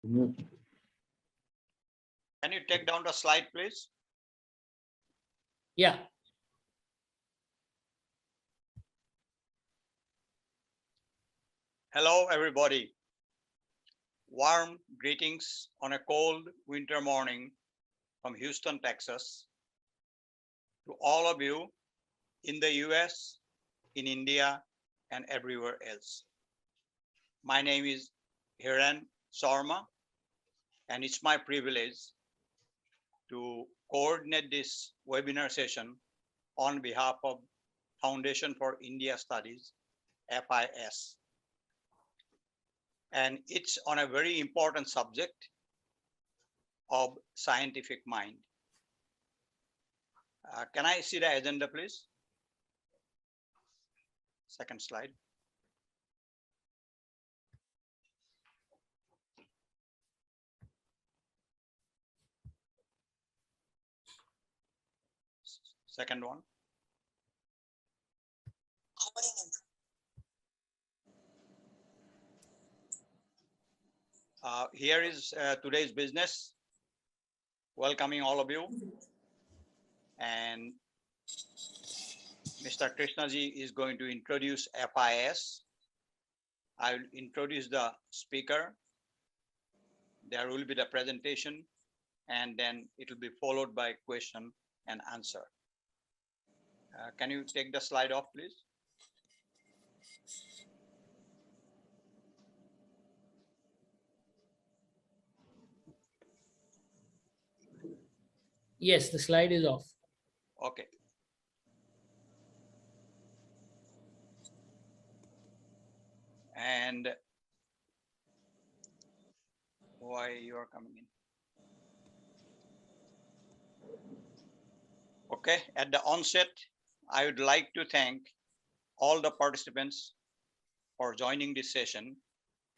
Can you take down the slide, please? Yeah. Hello, everybody. Warm greetings on a cold winter morning from Houston, Texas. To all of you in the US, in India, and everywhere else. My name is Hiren Sarma, and it's my privilege to coordinate this webinar session on behalf of Foundation for India Studies, FIS. And it's on a very important subject of scientific mind. Can I see the agenda, please? Second slide. Second one. Here is today's business. Welcoming all of you. And Mr. Krishnaji is going to introduce FIS. I will introduce the speaker. There will be the presentation, and then it will be followed by question and answer. Can you take the slide off, please? Yes, the slide is off. Okay. And why you are coming in? Okay, at the onset, I would like to thank all the participants for joining this session,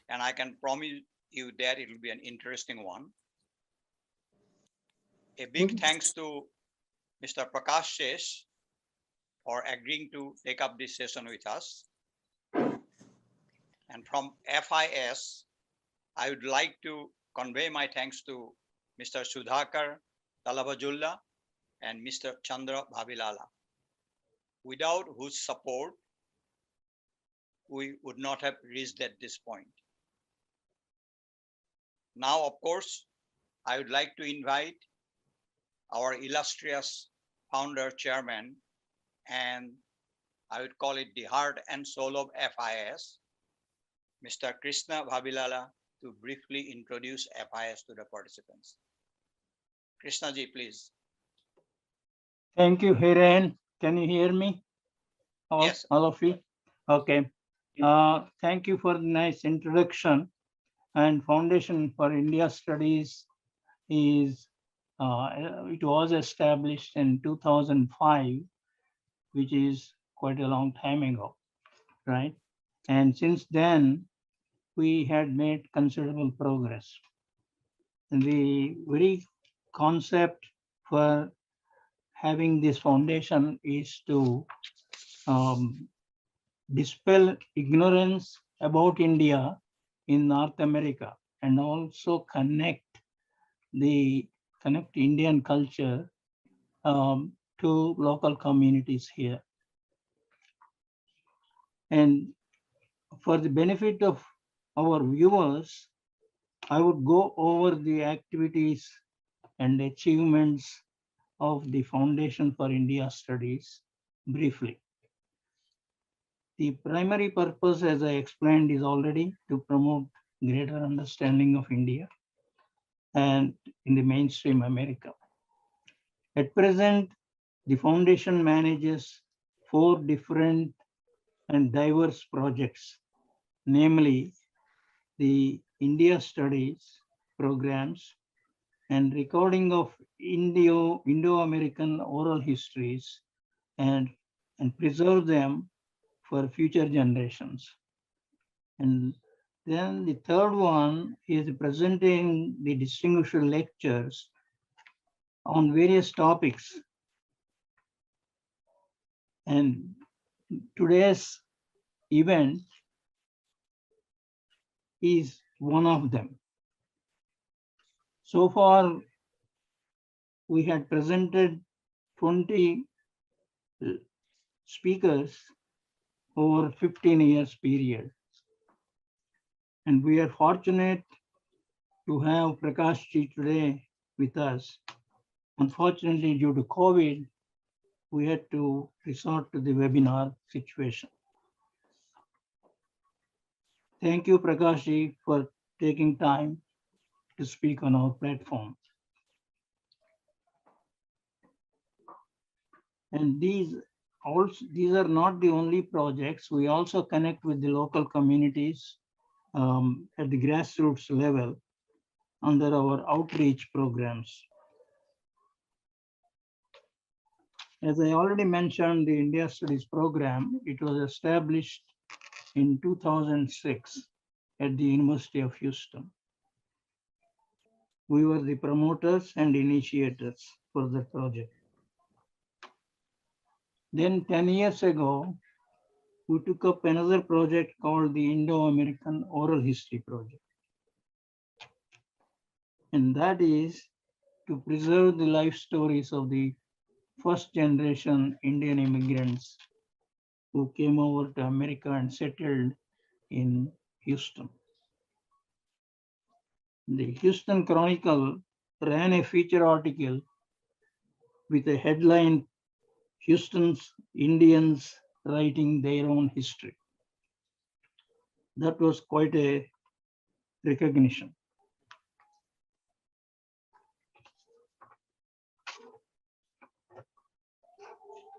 and I can promise you that it will be an interesting one. A big thanks to Mr. Prakash Shesh for agreeing to take up this session with us. And from FIS, I would like to convey my thanks to Mr. Sudhakar Talavajulla and Mr. Chandra Bhavilala, without whose support we would not have reached at this point. Now, of course, I would like to invite our illustrious founder, chairman, and I would call it the heart and soul of FIS, Mr. Krishna Bhavilala, to briefly introduce FIS to the participants. Krishna ji, please. Thank you, Hiren. Can you hear me? Yes. All of you? Okay. Thank you for the nice introduction. And Foundation for India Studies is, it was established in 2005, which is quite a long time ago, right? And since then, we had made considerable progress. And the very concept for having this foundation is to dispel ignorance about India in North America and also connect Indian culture to local communities here. And for the benefit of our viewers, I would go over the activities and achievements of the Foundation for India Studies briefly. The primary purpose, as I explained, is already to promote greater understanding of India and in the mainstream America. At present, the foundation manages 4 different and diverse projects, namely the India Studies programs and recording of Indo-American oral histories and preserve them for future generations. And then the third one is presenting the distinguished lectures on various topics. And today's event is one of them. So far, we had presented 20 speakers over 15 years period. And we are fortunate to have Prakash Ji today with us. Unfortunately, due to COVID, we had to resort to the webinar situation. Thank you, Prakash Ji, for taking time to speak on our platform. And these are not the only projects. We also connect with the local communities at the grassroots level under our outreach programs. As I already mentioned, the India Studies program, it was established in 2006 at the University of Houston. We were the promoters and initiators for the project. Then 10 years ago, we took up another project called the Indo-American Oral History Project. And that is to preserve the life stories of the first generation Indian immigrants who came over to America and settled in Houston. The Houston Chronicle ran a feature article with a headline, Houston's Indians writing their own history. That was quite a recognition.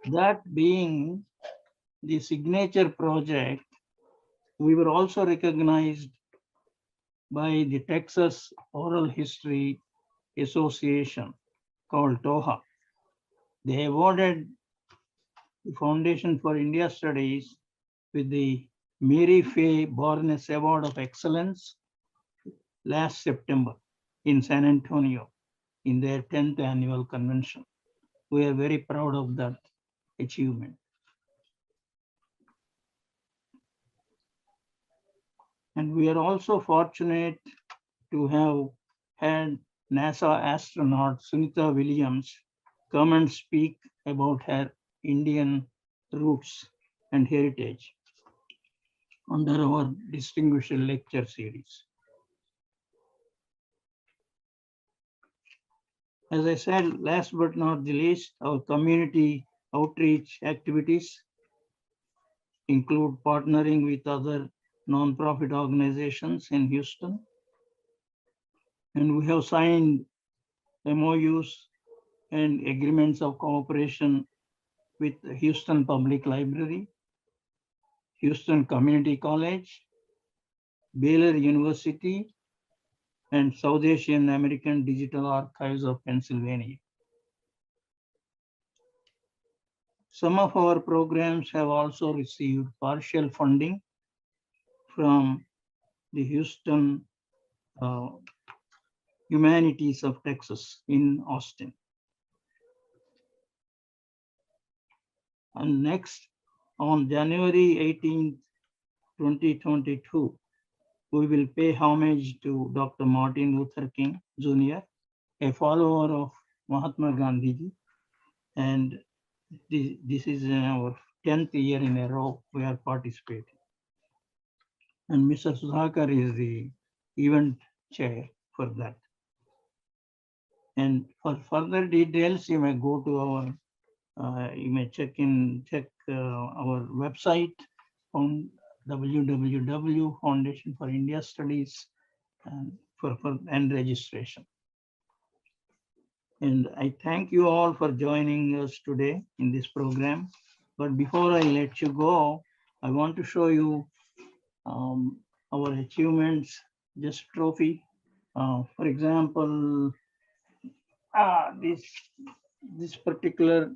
That being the signature project, we were also recognized by the Texas Oral History Association called TOHA. They awarded the Foundation for India Studies with the Mary Fay Bornes Award of Excellence last September in San Antonio in their 10th annual convention. We are very proud of that achievement. And we are also fortunate to have had NASA astronaut Sunita Williams come and speak about her Indian roots and heritage under our distinguished lecture series. As I said, last but not the least, our community outreach activities include partnering with other nonprofit organizations in Houston. And we have signed MOUs and agreements of cooperation with Houston Public Library, Houston Community College, Baylor University, and South Asian American Digital Archives of Pennsylvania. Some of our programs have also received partial funding from the Houston Humanities of Texas in Austin. And next, on January 18th, 2022, we will pay homage to Dr. Martin Luther King Jr., a follower of Mahatma Gandhi. And this is our 10th year in a row we are participating. And Mr. Sudhakar is the event chair for that. And for further details, you may go to our, you may check our website on www Foundation for India Studies and registration. And I thank you all for joining us today in this program. But before I let you go, I want to show you our achievements, just trophy. For example, this particular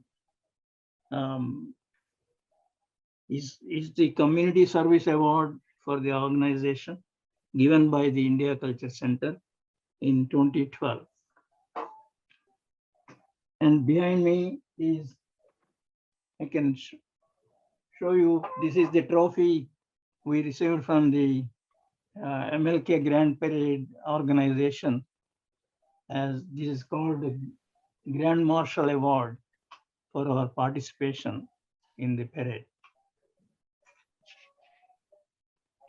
is the Community Service Award for the organization given by the India Culture Center in 2012. And behind me is, I can show you, this is the trophy we received from the MLK Grand Parade organization. as this is called the Grand Marshal Award for our participation in the parade.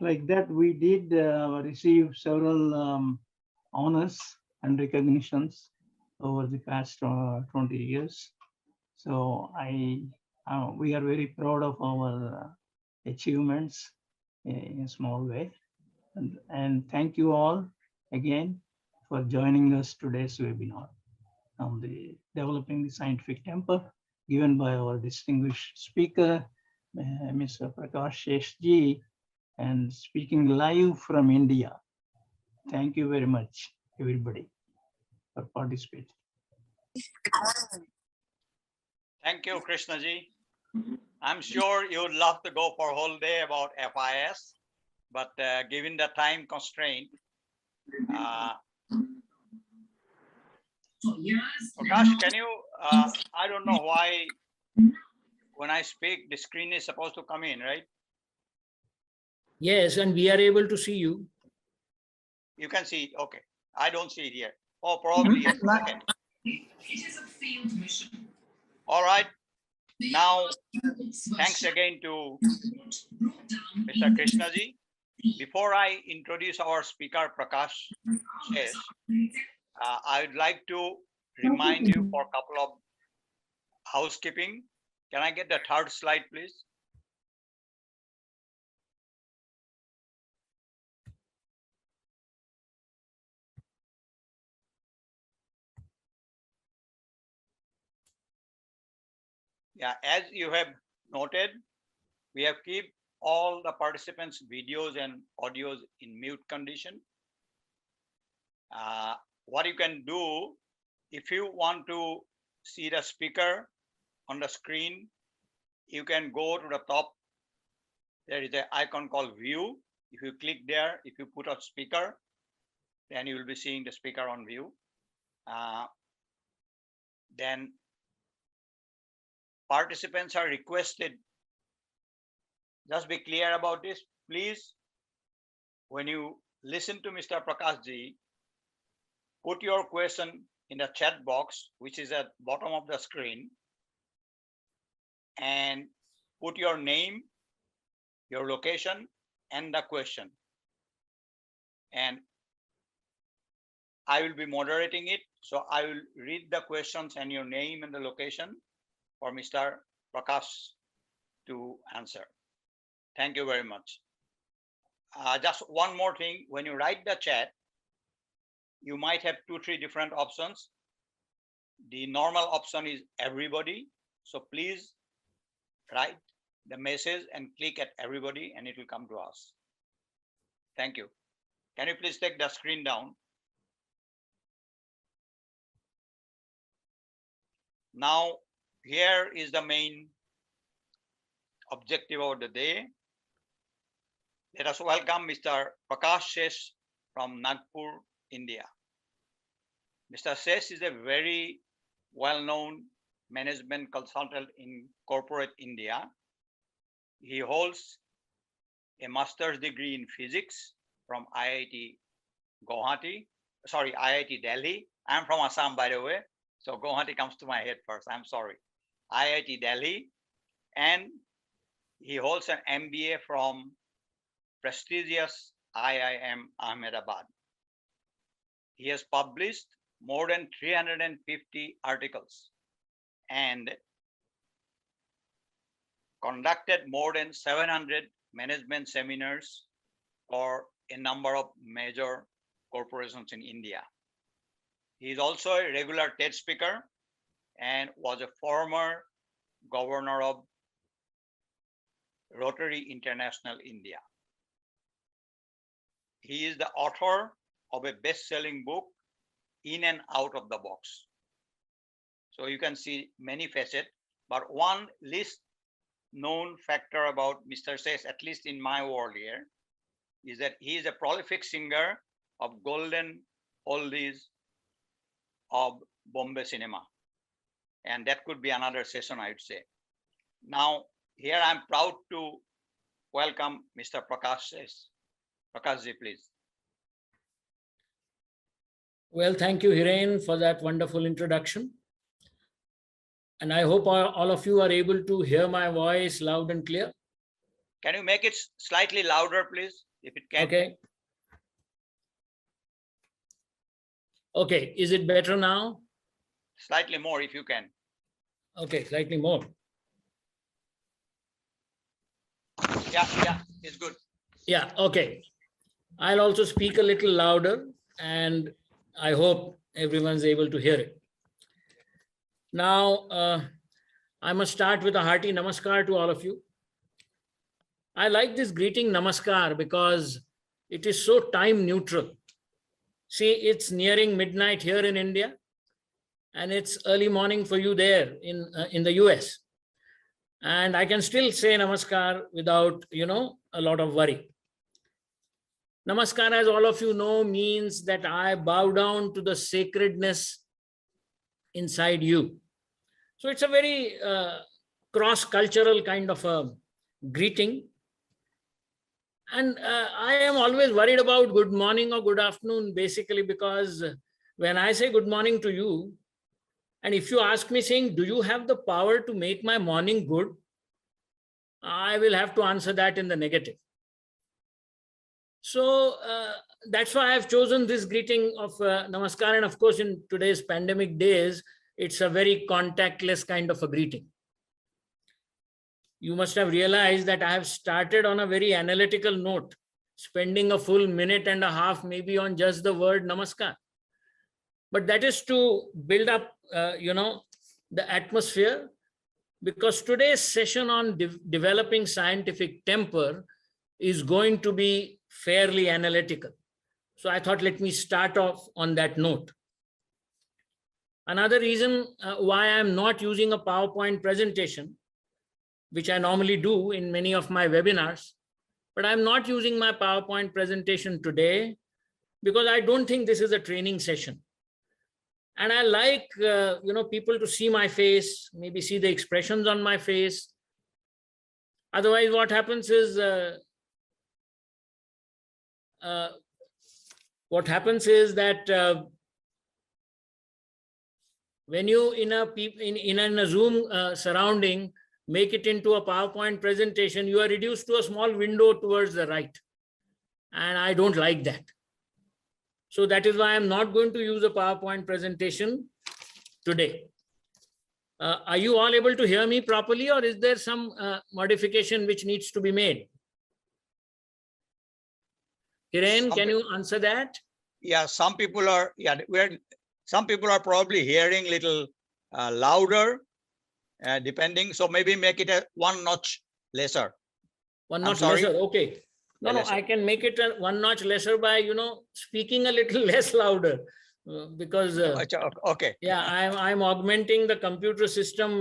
Like that, we did receive several honors and recognitions over the past 20 years. So we are very proud of our achievements in a small way. And thank you all again for joining us today's webinar on the Developing the Scientific Temper, given by our distinguished speaker, Mr. Prakash Sheshji, and speaking live from India. Thank you very much, everybody, for participating. Thank you, Krishnaji. I'm sure you would love to go for a whole day about FIS, but given the time constraint, Prakash, can you, I don't know why when I speak, the screen is supposed to come in, right? Yes, and we are able to see you. You can see it, okay. I don't see it here. Oh, probably, yes, okay. It is a field mission. All right, now, thanks again to Mr. Krishnaji. Before I introduce our speaker, Prakash Shesh, I would like to remind you for a couple of housekeeping. Can I get the third slide, please? Yeah, as you have noted, we have kept all the participants' videos and audios in mute condition. What you can do, if you want to see the speaker on the screen, you can go to the top. There is an icon called view. If you click there, if you put a speaker, then you will be seeing the speaker on view. Then participants are requested, just be clear about this, please. When you listen to Mr. Prakash ji, put your question in the chat box, which is at bottom of the screen, and put your name, your location, and the question. And I will be moderating it. So I will read the questions and your name and the location for Mr. Prakash to answer. Thank you very much. Just one more thing, when you write the chat, you might have 2-3 different options. The normal option is everybody. So please write the message and click at everybody and it will come to us. Thank you. Can you please take the screen down? Now, here is the main objective of the day. Let us welcome Mr. Prakash Shesh from Nagpur, India. Mr. Shesh is a very well-known management consultant in corporate India. He holds a master's degree in physics from IIT Delhi. I'm from Assam, by the way. So Guwahati comes to my head first. I'm sorry. IIT Delhi. And he holds an MBA from prestigious IIM Ahmedabad. He has published more than 350 articles and conducted more than 700 management seminars for a number of major corporations in India. He is also a regular TED speaker and was a former governor of Rotary International India. He is the author of a best-selling book, In and Out of the Box. So you can see many facets, but one least known factor about Mr. Shesh, at least in my world here, is that he is a prolific singer of golden oldies of Bombay cinema. And that could be another session, I would say. Now, here I'm proud to welcome Mr. Prakash Shesh. Prakash ji, please. Well, thank you, Hiren, for that wonderful introduction. And I hope all of you are able to hear my voice loud and clear. Can you make it slightly louder, please, if it can? Okay. Okay, is it better now? Slightly more if you can. Okay, slightly more. Yeah, it's good. Yeah, okay. I'll also speak a little louder and I hope everyone's able to hear it. Now, I must start with a hearty namaskar to all of you. I like this greeting namaskar because it is so time neutral. See, it's nearing midnight here in India and it's early morning for you there in the US. And I can still say namaskar without, a lot of worry. Namaskar, as all of you know, means that I bow down to the sacredness inside you. So it's a very cross-cultural kind of a greeting. And I am always worried about good morning or good afternoon, basically, because when I say good morning to you, and if you ask me saying, do you have the power to make my morning good? I will have to answer that in the negative. So that's why I've chosen this greeting of Namaskar. And of course, in today's pandemic days, it's a very contactless kind of a greeting. You must have realized that I have started on a very analytical note, spending a full minute and a half maybe on just the word Namaskar. But that is to build up, the atmosphere, because today's session on developing scientific temper is going to be fairly analytical. So I thought, let me start off on that note. Another reason why I'm not using a PowerPoint presentation, which I normally do in many of my webinars, but I'm not using my PowerPoint presentation today because I don't think this is a training session. And I like, people to see my face, maybe see the expressions on my face. Otherwise, what happens is, that when you in a Zoom surrounding make it into a PowerPoint presentation, you are reduced to a small window towards the right. And I don't like that. So that is why I'm not going to use a PowerPoint presentation today. Are you all able to hear me properly, or is there some modification which needs to be made? Hiren, can you answer that? Yeah, some people are, some people are probably hearing little louder, depending. So maybe make it a one notch lesser. One I'm notch sorry. lesser, okay. No, Lesser. I can make it a one notch lesser by, speaking a little less louder because, Okay. yeah, I'm augmenting the computer system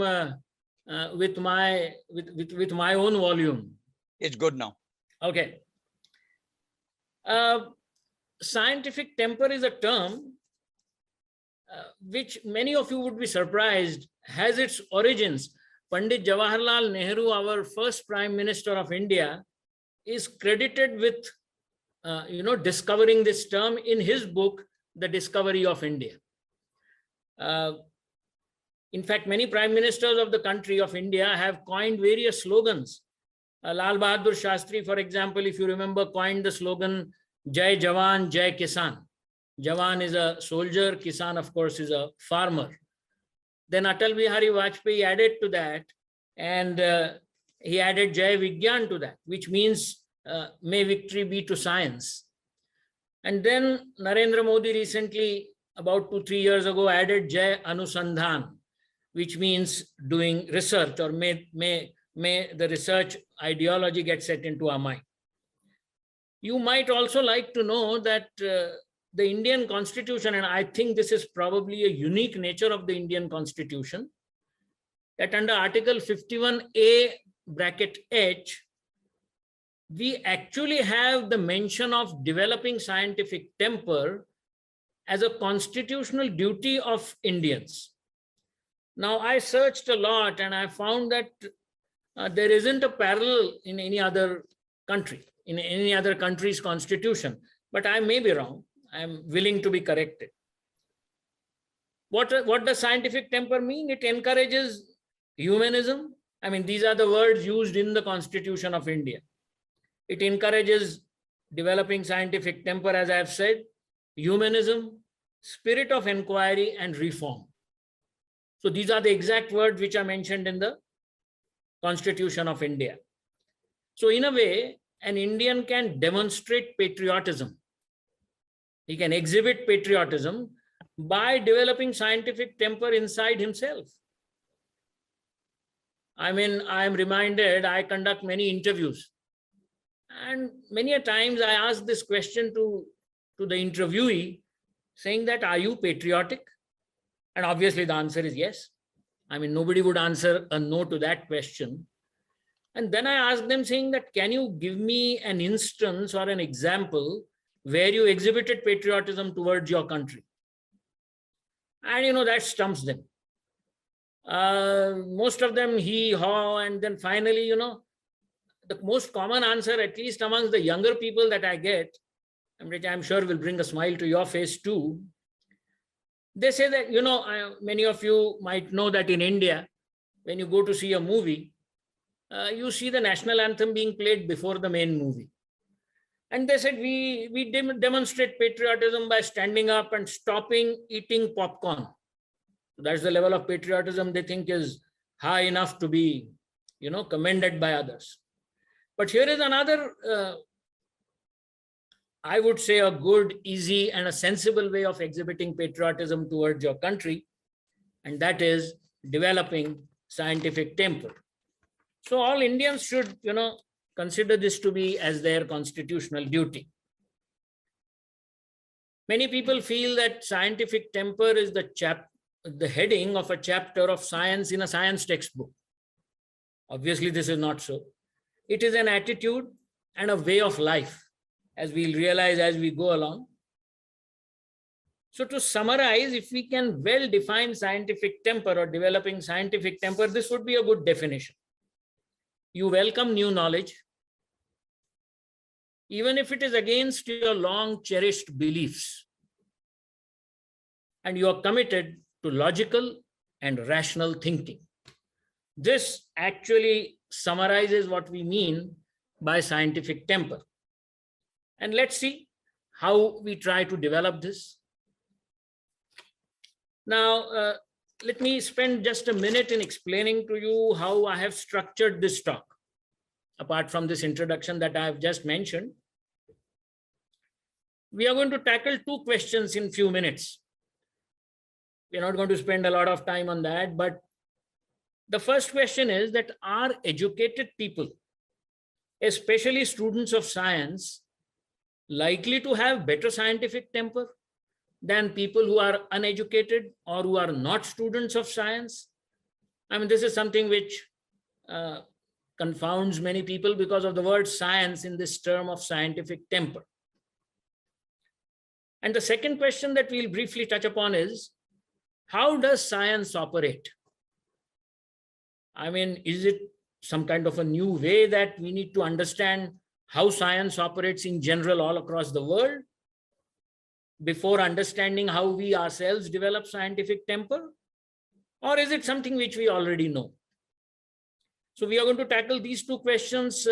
with my own volume. It's good now. Okay. Scientific temper is a term which many of you would be surprised has its origins. Pandit Jawaharlal Nehru, our first Prime Minister of India, is credited with, discovering this term in his book, The Discovery of India. In fact, many prime ministers of the country of India have coined various slogans. Lal Bahadur Shastri, for example, if you remember, coined the slogan, Jai Jawan, Jai Kisan. Jawan is a soldier, Kisan, of course, is a farmer. Then Atal Bihari Vajpayee added to that, and he added Jai Vigyan to that, which means may victory be to science. And then Narendra Modi recently, about 2-3 years ago, added Jai Anusandhan, which means doing research, or may the research ideology get set into our mind. You might also like to know that the Indian Constitution, and I think this is probably a unique nature of the Indian Constitution, that under Article 51A bracket H, we actually have the mention of developing scientific temper as a constitutional duty of Indians. Now, I searched a lot and I found that there isn't a parallel in any other country, in any other country's constitution, but I may be wrong. I'm willing to be corrected. What does scientific temper mean? It encourages humanism. I mean, these are the words used in the Constitution of India. It encourages developing scientific temper, as I have said, humanism, spirit of inquiry, and reform. So these are the exact words which are mentioned in the Constitution of India. So in a way, an Indian can demonstrate patriotism. He can exhibit patriotism by developing scientific temper inside himself. I mean, I am reminded, I conduct many interviews, and many a times I ask this question to the interviewee, saying that, are you patriotic? And obviously the answer is yes. I mean, nobody would answer a no to that question. And then I ask them, saying that, can you give me an instance or an example where you exhibited patriotism towards your country? And that stumps them. Most of them hee-haw, and then finally, the most common answer, at least amongst the younger people that I get, which I'm sure will bring a smile to your face too, they say that, many of you might know that in India, when you go to see a movie, you see the national anthem being played before the main movie. And they said, we demonstrate patriotism by standing up and stopping eating popcorn. That's the level of patriotism they think is high enough to be, commended by others. But here is another, I would say, a good, easy, and a sensible way of exhibiting patriotism towards your country, and that is developing scientific temper. So all Indians should, consider this to be as their constitutional duty. Many people feel that scientific temper is the heading of a chapter of science in a science textbook. Obviously, this is not so. It is an attitude and a way of life, as we'll realize as we go along. So to summarize, if we can well define scientific temper or developing scientific temper, this would be a good definition. You welcome new knowledge, even if it is against your long cherished beliefs, and you are committed to logical and rational thinking. This actually summarizes what we mean by scientific temper. And let's see how we try to develop this. Now, let me spend just a minute in explaining to you how I have structured this talk, apart from this introduction that I have just mentioned. We are going to tackle two questions in few minutes. We're not going to spend a lot of time on that, but the first question is that, are educated people, especially students of science, likely to have better scientific temper than people who are uneducated or who are not students of science? I mean, this is something which confounds many people because of the word science in this term of scientific temper. And the second question that we'll briefly touch upon is, how does science operate? I mean, is it some kind of a new way that we need to understand how science operates in general all across the world before understanding how we ourselves develop scientific temper? Or is it something which we already know? So we are going to tackle these two questions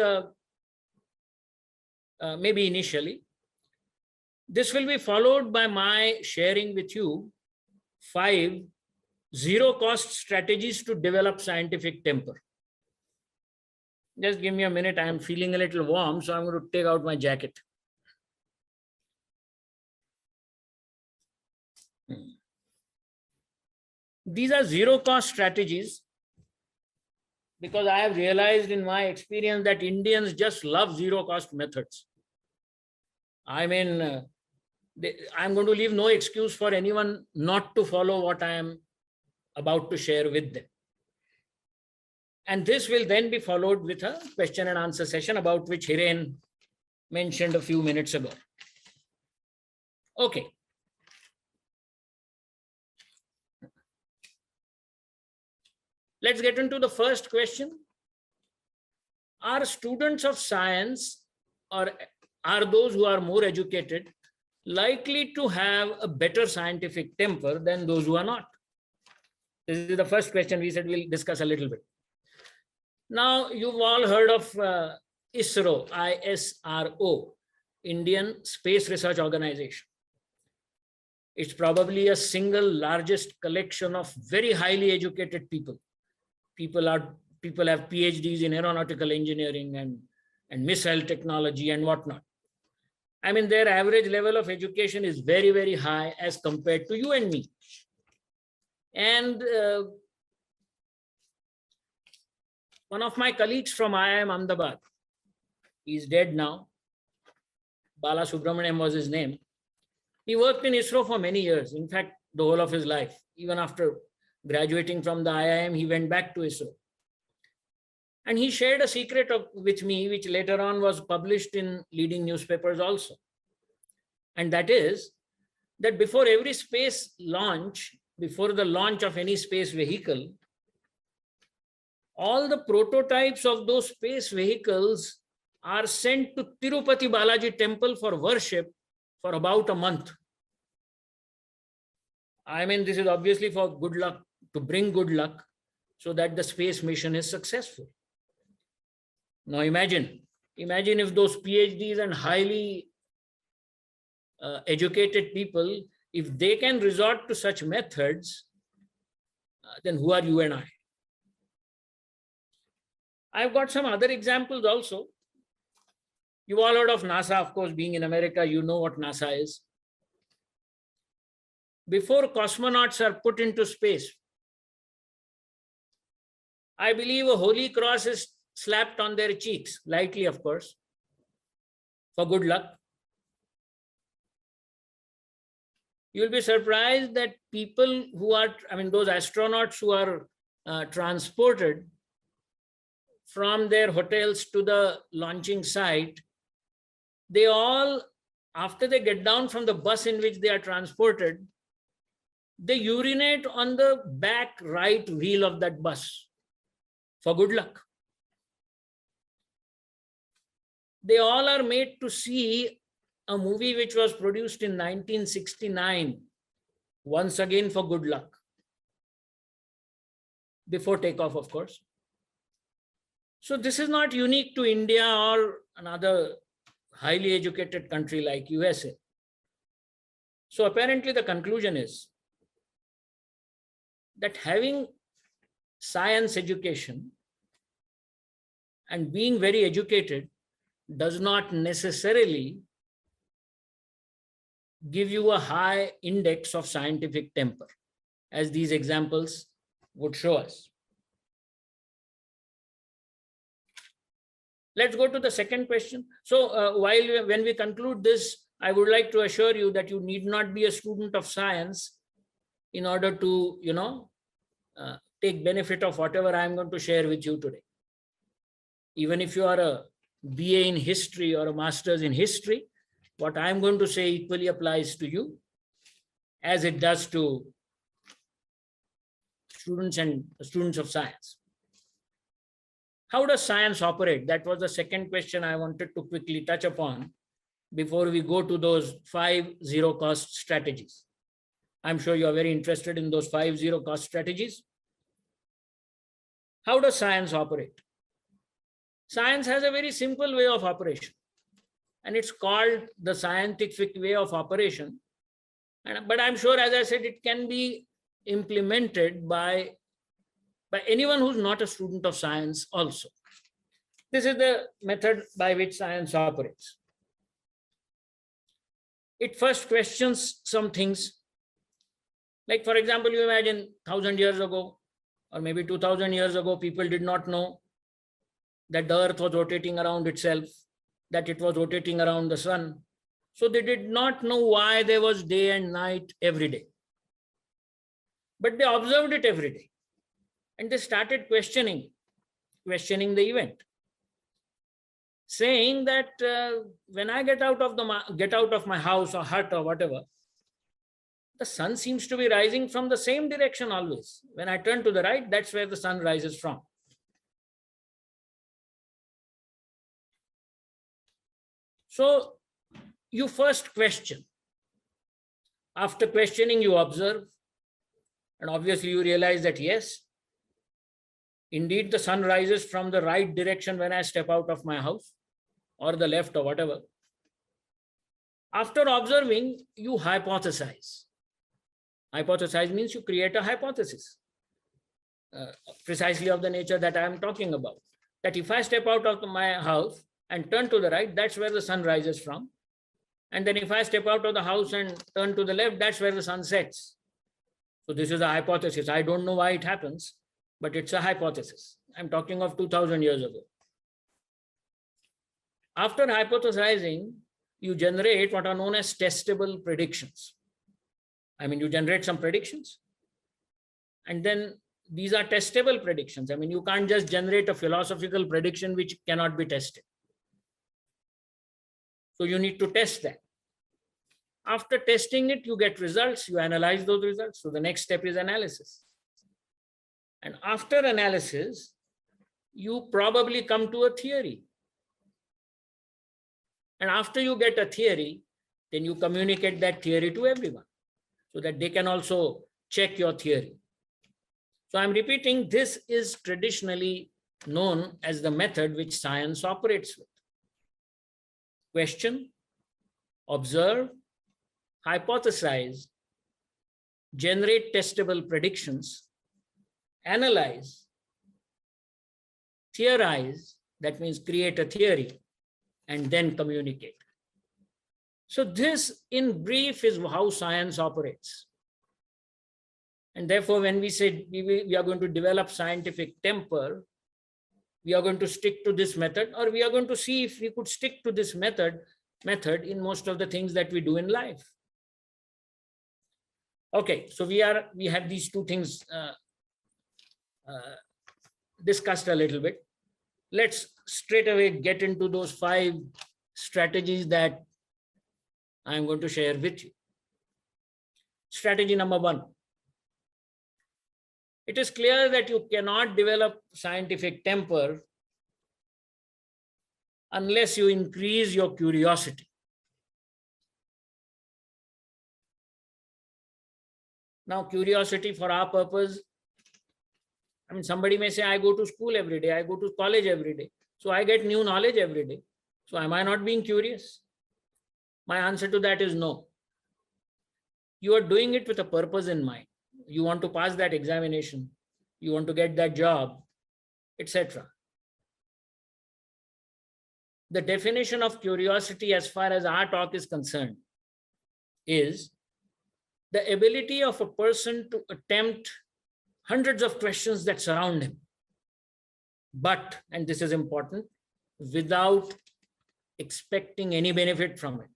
maybe initially. This will be followed by my sharing with you 5 zero-cost strategies to develop scientific temper. Just give me a minute. I am feeling a little warm, so I'm going to take out my jacket. These are zero-cost strategies because I have realized in my experience that Indians just love zero-cost methods. I mean, I'm going to leave no excuse for anyone not to follow what I am about to share with them. And this will then be followed with a question and answer session about which Hiren mentioned a few minutes ago. Okay. Let's get into the first question. Are students of science, or are those who are more educated, likely to have a better scientific temper than those who are not? This is the first question. We said we'll discuss a little bit. Now, you've all heard of ISRO, ISRO, Indian Space Research Organization. It's probably a single largest collection of very highly educated people. People have PhDs in aeronautical engineering and missile technology and whatnot. I mean, their average level of education is very, very high as compared to you and me. And one of my colleagues from IIM Ahmedabad, he's dead now, Bala Subramaniam was his name. He worked in ISRO for many years, in fact, the whole of his life. Even after graduating from the IIM, he went back to ISRO. And he shared a secret with me, which later on was published in leading newspapers also. And that is that before every space launch, before the launch of any space vehicle, all the prototypes of those space vehicles are sent to Tirupati Balaji temple for worship for about a month. I mean, this is obviously for good luck, to bring good luck so that the space mission is successful. Now imagine if those PhDs and highly educated people, if they can resort to such methods, then who are you and I? I've got some other examples also. You've all heard of NASA, of course, being in America, you know what NASA is. Before cosmonauts are put into space, I believe a holy cross is slapped on their cheeks, lightly, of course, for good luck. You'll be surprised that people who are, those astronauts who are transported from their hotels to the launching site, they all, after they get down from the bus in which they are transported, they urinate on the back right wheel of that bus for good luck. They all are made to see a movie which was produced in 1969, once again for good luck, before takeoff, of course. So this is not unique to India or another highly educated country like USA. So apparently the conclusion is that having science education and being very educated does not necessarily give you a high index of scientific temper, as these examples would show us. Let's go to the second question. So when we conclude this, I would like to assure you that you need not be a student of science in order to, take benefit of whatever I'm going to share with you today. Even if you are a BA in history or a master's in history, what I'm going to say equally applies to you as it does to students of science. How does science operate? That was the second question I wanted to quickly touch upon before we go to those 5 zero-cost strategies. I'm sure you are very interested in those 5 zero-cost strategies. How does science operate? Science has a very simple way of operation, and it's called the scientific way of operation. But I'm sure, as I said, it can be implemented by anyone who's not a student of science also. This is the method by which science operates. It first questions some things. Like, for example, you imagine 1,000 years ago, or maybe 2,000 years ago, people did not know that the earth was rotating around itself, that it was rotating around the sun. So they did not know why there was day and night every day. But they observed it every day. And they started questioning the event, saying that when I get out of my house or hut or whatever, the sun seems to be rising from the same direction always. When I turn to the right, that's where the sun rises from. So you first question, After questioning, you observe, and obviously you realize that yes, indeed the sun rises from the right direction when I step out of my house, or the left, or whatever. After observing, you hypothesize. Hypothesize means you create a hypothesis, precisely of the nature that I am talking about. That if I step out of my house and turn to the right, that's where the sun rises from. And then if I step out of the house and turn to the left, that's where the sun sets. So this is a hypothesis. I don't know why it happens, but it's a hypothesis. I'm talking of 2000 years ago. After hypothesizing, you generate what are known as testable predictions. I mean, you generate some predictions, and then these are testable predictions. I mean, you can't just generate a philosophical prediction which cannot be tested. So you need to test that. After testing it, you get results, you analyze those results. So the next step is analysis. And after analysis, you probably come to a theory. And after you get a theory, then you communicate that theory to everyone so that they can also check your theory. So I'm repeating, this is traditionally known as the method which science operates with. Question, observe, hypothesize, generate testable predictions, analyze, theorize, that means create a theory, and then communicate. So this, in brief, is how science operates. And therefore, when we say we are going to develop scientific temper, we are going to stick to this method, or we are going to see if we could stick to this method in most of the things that we do in life. Okay, so we have these two things discussed a little bit. Let's straight away get into those 5 strategies that I'm going to share with you. Strategy number 1. It is clear that you cannot develop scientific temper unless you increase your curiosity. Now, curiosity for our purpose, I mean, somebody may say, I go to school every day, I go to college every day, so I get new knowledge every day. So am I not being curious? My answer to that is no. You are doing it with a purpose in mind. You want to pass that examination, you want to get that job, etc. The definition of curiosity, as far as our talk is concerned, is the ability of a person to attempt hundreds of questions that surround him, but, and this is important, without expecting any benefit from it.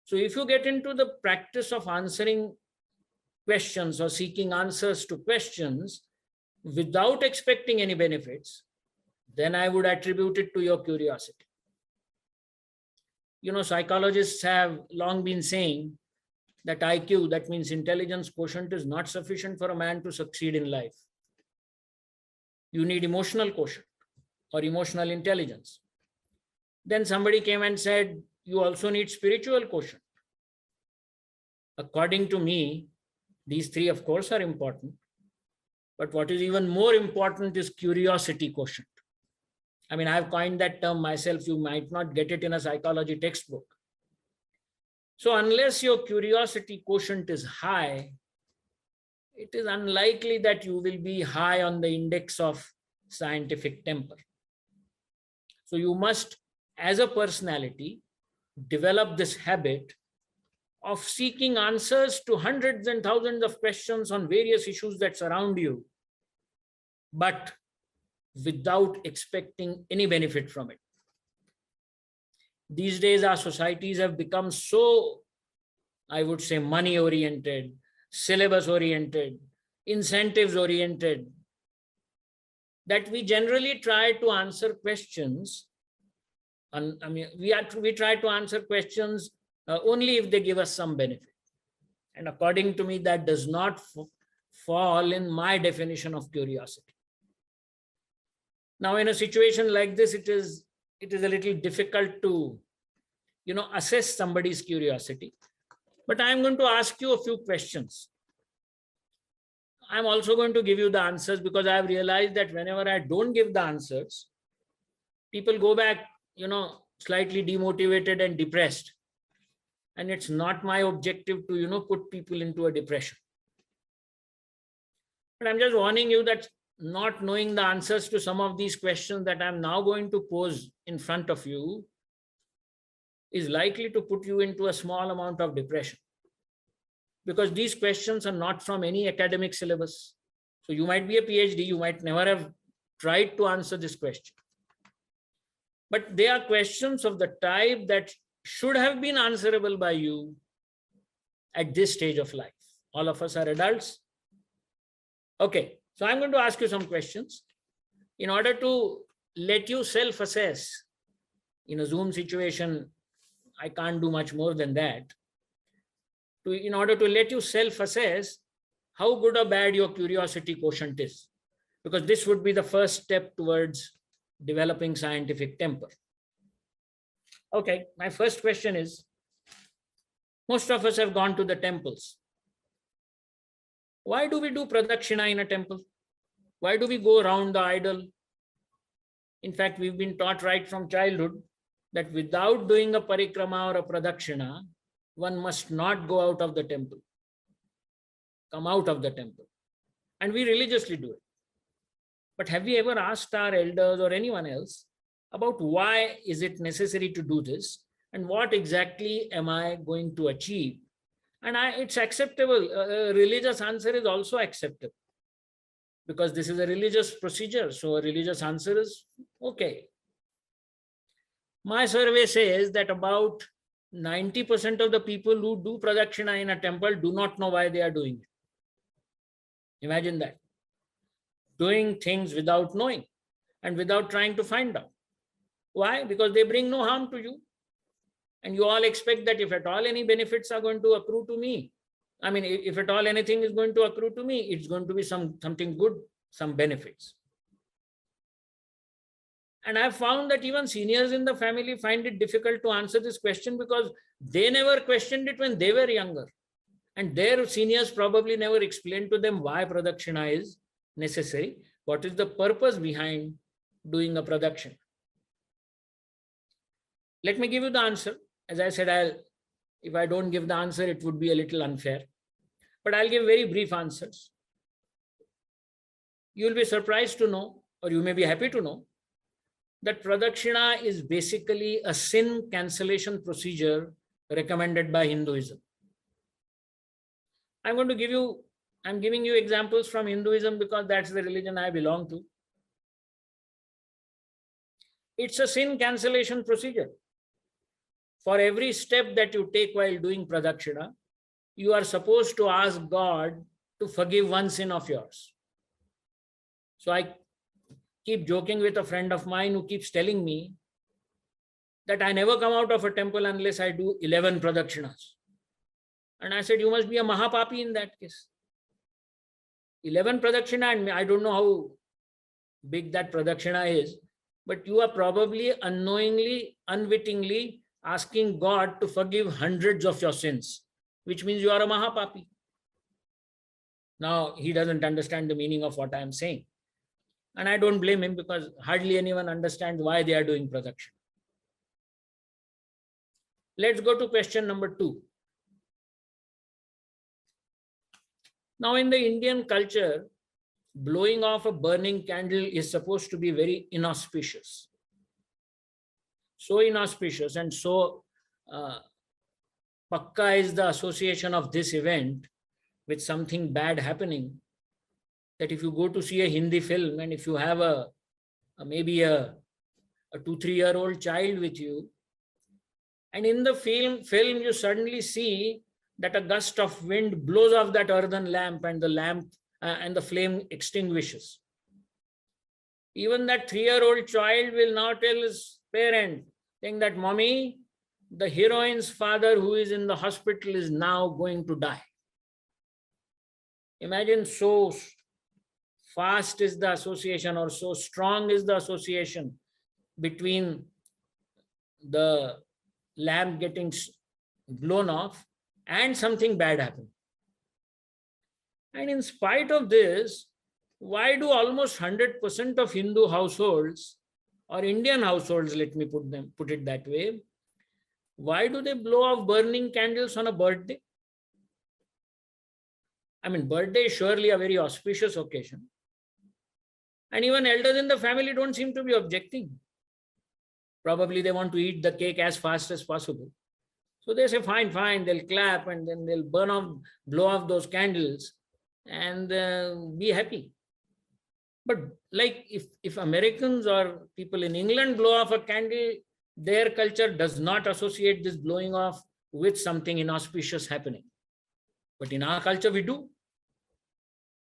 So if you get into the practice of answering questions or seeking answers to questions without expecting any benefits, then I would attribute it to your curiosity. You know, psychologists have long been saying that IQ, that means intelligence quotient, is not sufficient for a man to succeed in life. You need emotional quotient or emotional intelligence. Then somebody came and said, you also need spiritual quotient. According to me, these 3, of course, are important. But what is even more important is curiosity quotient. I mean, I've coined that term myself. You might not get it in a psychology textbook. So unless your curiosity quotient is high, it is unlikely that you will be high on the index of scientific temper. So you must, as a personality, develop this habit of seeking answers to hundreds and thousands of questions on various issues that surround you, but without expecting any benefit from it. These days, our societies have become so, I would say, money-oriented, syllabus-oriented, incentives-oriented, that we generally try to answer questions. And I mean, we try to answer questions only if they give us some benefit. And according to me, that does not fall in my definition of curiosity. Now, in a situation like this, it is a little difficult to, assess somebody's curiosity. But I'm going to ask you a few questions. I'm also going to give you the answers because I've realized that whenever I don't give the answers, people go back, slightly demotivated and depressed. And it's not my objective to, put people into a depression. But I'm just warning you that not knowing the answers to some of these questions that I'm now going to pose in front of you is likely to put you into a small amount of depression. Because these questions are not from any academic syllabus. So you might be a PhD, you might never have tried to answer this question. But they are questions of the type that should have been answerable by you at this stage of life. All of us are adults. Okay, so I'm going to ask you some questions in order to let you self-assess. In a Zoom situation, I can't do much more than that. In order to let you self-assess how good or bad your curiosity quotient is, because this would be the first step towards developing scientific temper. Okay, my first question is, most of us have gone to the temples. Why do we do pradakshina in a temple? Why do we go around the idol? In fact, we've been taught right from childhood that without doing a parikrama or a pradakshina, one must not go out of the temple, come out of the temple. And we religiously do it. But have we ever asked our elders or anyone else about why is it necessary to do this and what exactly am I going to achieve? And it's acceptable. A religious answer is also acceptable because this is a religious procedure. So a religious answer is okay. My survey says that about 90% of the people who do pradakshina in a temple do not know why they are doing it. Imagine that. Doing things without knowing and without trying to find out. Why? Because they bring no harm to you. And you all expect that if at all any benefits are going to accrue to me, I mean, if at all anything is going to accrue to me, it's going to be something good, some benefits. And I've found that even seniors in the family find it difficult to answer this question because they never questioned it when they were younger. And their seniors probably never explained to them why pradakshina is necessary. What is the purpose behind doing a pradakshina? Let me give you the answer. As I said, if I don't give the answer, it would be a little unfair. But I'll give very brief answers. You'll be surprised to know, or you may be happy to know, that pradakshina is basically a sin cancellation procedure recommended by Hinduism. I'm giving you examples from Hinduism because that's the religion I belong to. It's a sin cancellation procedure. For every step that you take while doing pradakshina, you are supposed to ask God to forgive one sin of yours. So I keep joking with a friend of mine who keeps telling me that I never come out of a temple unless I do 11 pradakshinas. And I said, you must be a mahapapi in that case. 11 pradakshina, and I don't know how big that pradakshina is, but you are probably unknowingly, unwittingly asking God to forgive hundreds of your sins, which means you are a mahapapi. Now, he doesn't understand the meaning of what I am saying. And I don't blame him because hardly anyone understands why they are doing pradakshina. Let's go to question number 2. Now, in the Indian culture, blowing off a burning candle is supposed to be very inauspicious. So inauspicious and so pakka is the association of this event with something bad happening, that if you go to see a Hindi film and if you have maybe a 2-3-year-old child with you, and in the film you suddenly see that a gust of wind blows off that earthen lamp and the flame extinguishes. Even that 3-year-old child will now tell his parent, saying that, Mommy, the heroine's father who is in the hospital is now going to die. Imagine, so fast is the association, or so strong is the association between the lamp getting blown off and something bad happened. And in spite of this, why do almost 100% of Hindu households or Indian households, let me put it that way, why do they blow off burning candles on a birthday? I mean, birthday is surely a very auspicious occasion. And even elders in the family don't seem to be objecting. Probably they want to eat the cake as fast as possible. So they say, fine, fine, they'll clap and then they'll blow off those candles and be happy. But like if Americans or people in England blow off a candle, their culture does not associate this blowing off with something inauspicious happening. But in our culture, we do.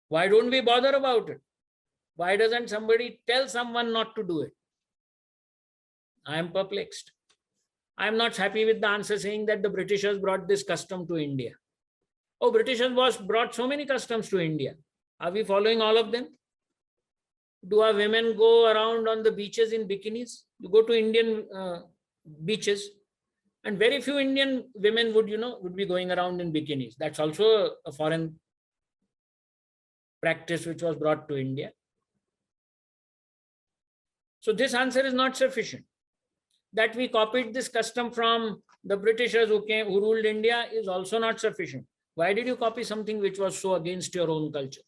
Why don't we bother about it? Why doesn't somebody tell someone not to do it? I am perplexed. I am not happy with the answer saying that the Britishers brought this custom to India. Oh, Britishers brought so many customs to India. Are we following all of them? Do our women go around on the beaches in bikinis? You go to Indian beaches, and very few Indian women would be going around in bikinis. That's also a foreign practice which was brought to India. So this answer is not sufficient. That we copied this custom from the Britishers who ruled India is also not sufficient. Why did you copy something which was so against your own culture?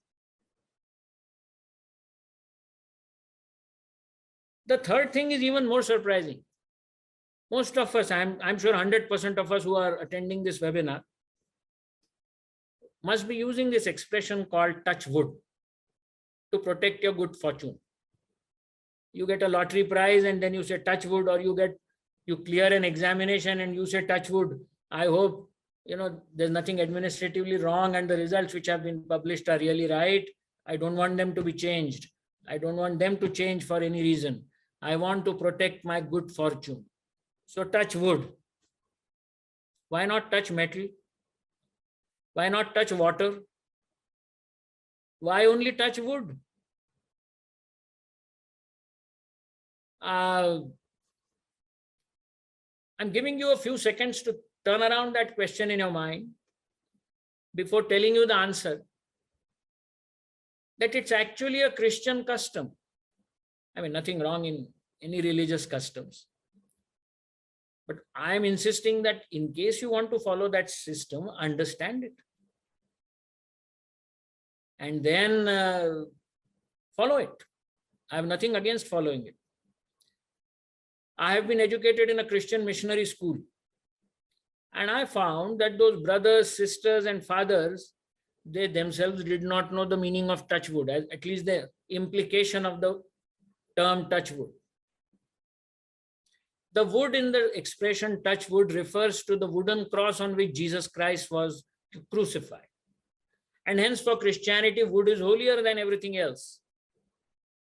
The third thing is even more surprising. Most of us, I'm sure 100% of us who are attending this webinar must be using this expression called touch wood to protect your good fortune. You get a lottery prize and then you say touch wood, or you clear an examination and you say touch wood. I hope there's nothing administratively wrong and the results which have been published are really right. I don't want them to be changed. I don't want them to change for any reason. I want to protect my good fortune. So touch wood. Why not touch metal? Why not touch water? Why only touch wood? I'm giving you a few seconds to turn around that question in your mind before telling you the answer. That it's actually a Christian custom. I mean, nothing wrong in any religious customs. But I'm insisting that in case you want to follow that system, understand it. And then follow it. I have nothing against following it. I have been educated in a Christian missionary school. And I found that those brothers, sisters, and fathers, they themselves did not know the meaning of touch wood, at least the implication of the term touch wood. The wood in the expression touch wood refers to the wooden cross on which Jesus Christ was crucified. And hence for Christianity, wood is holier than everything else.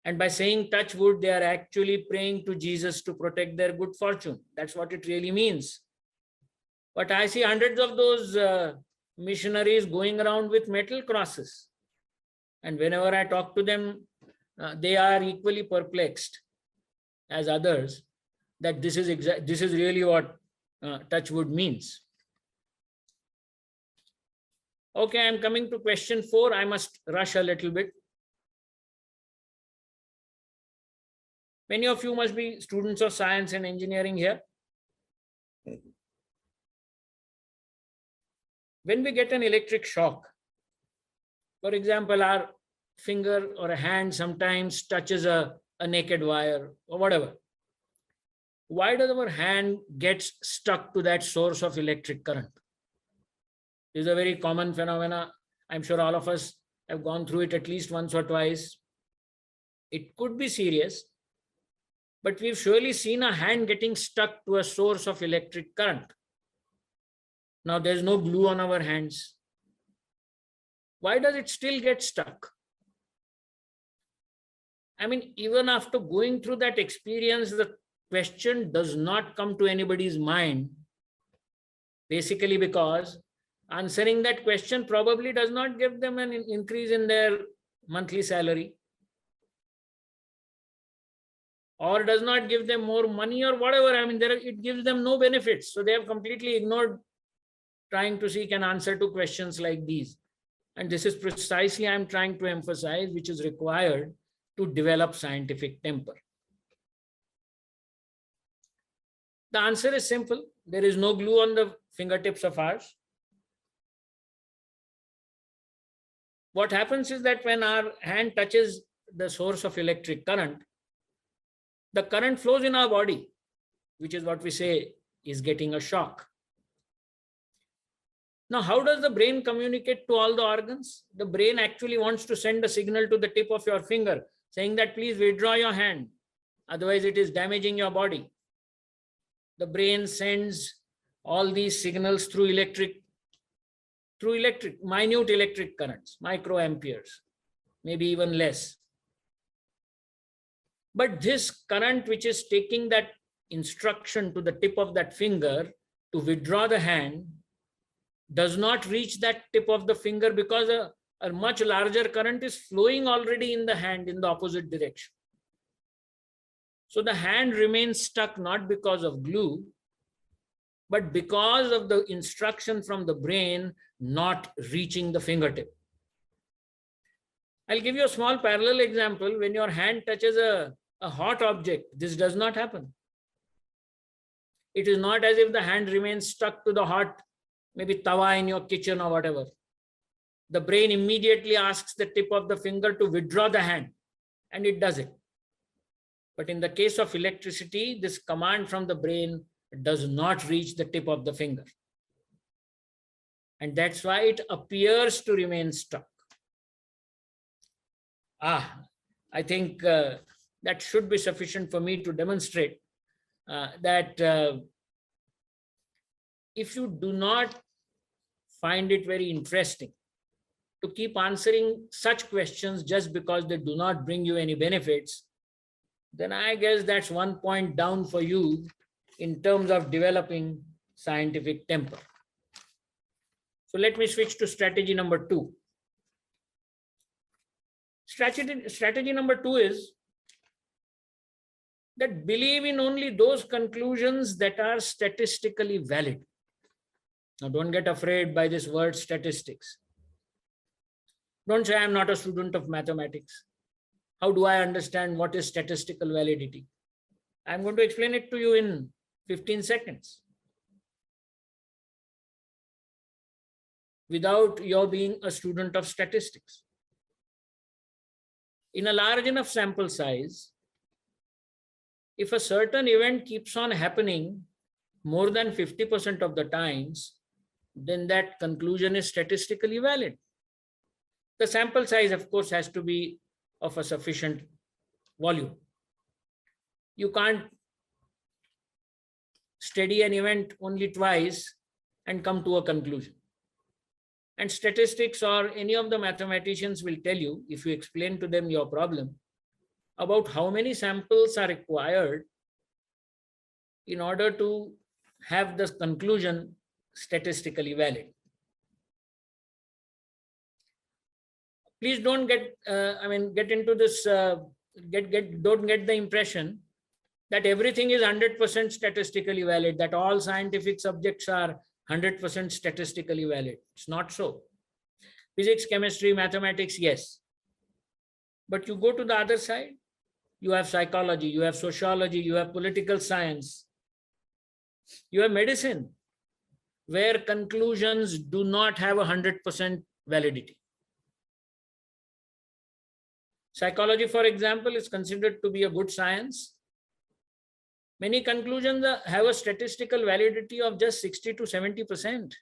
And by saying touch wood, they are actually praying to Jesus to protect their good fortune. That's what it really means. But I see hundreds of those missionaries going around with metal crosses. And whenever I talk to them, they are equally perplexed as others that this is really what touch wood means. Okay, I'm coming to question 4. I must rush a little bit. Many of you must be students of science and engineering here. When we get an electric shock, for example, our finger or a hand sometimes touches a naked wire or whatever. Why does our hand get stuck to that source of electric current? This is a very common phenomena. I'm sure all of us have gone through it at least once or twice. It could be serious, but we've surely seen a hand getting stuck to a source of electric current. Now there's no glue on our hands. Why does it still get stuck? I mean, even after going through that experience, the question does not come to anybody's mind, basically because answering that question probably does not give them an increase in their monthly salary, or does not give them more money or whatever. I mean, it gives them no benefits. So they have completely ignored trying to seek an answer to questions like these. And this is precisely I'm trying to emphasize, which is required to develop scientific temper. The answer is simple. There is no glue on the fingertips of ours. What happens is that when our hand touches the source of electric current, the current flows in our body, which is what we say is getting a shock. Now, how does the brain communicate to all the organs? The brain actually wants to send a signal to the tip of your finger saying that please withdraw your hand, otherwise it is damaging your body. The brain sends all these signals through minute electric currents, microamperes, maybe even less. But this current which is taking that instruction to the tip of that finger to withdraw the hand does not reach that tip of the finger because a much larger current is flowing already in the hand in the opposite direction. So the hand remains stuck not because of glue, but because of the instruction from the brain not reaching the fingertip. I'll give you a small parallel example. When your hand touches a hot object, this does not happen. It is not as if the hand remains stuck to the hot, maybe tawa in your kitchen or whatever. The brain immediately asks the tip of the finger to withdraw the hand, and it does it. But in the case of electricity, this command from the brain does not reach the tip of the finger. And that's why it appears to remain stuck. I think that should be sufficient for me to demonstrate that if you do not find it very interesting to keep answering such questions just because they do not bring you any benefits, then I guess that's 1 point down for you in terms of developing scientific temper. So let me switch to strategy number 2. Strategy number 2 is that believe in only those conclusions that are statistically valid. Now, don't get afraid by this word statistics. Don't say I'm not a student of mathematics. How do I understand what is statistical validity? I'm going to explain it to you in 15 seconds. Without your being a student of statistics. In a large enough sample size, if a certain event keeps on happening more than 50% of the times, then that conclusion is statistically valid. The sample size, of course, has to be of a sufficient volume. You can't study an event only twice and come to a conclusion. And statistics or any of the mathematicians will tell you, if you explain to them your problem, about how many samples are required in order to have the conclusion statistically valid. Please don't get into this, don't get the impression that everything is 100% statistically valid, that all scientific subjects are 100% statistically valid. It's not so. Physics, chemistry, mathematics, yes. But you go to the other side, you have psychology, you have sociology, you have political science, you have medicine, where conclusions do not have 100% validity. Psychology, for example, is considered to be a good science. Many conclusions have a statistical validity of just 60 to 70%,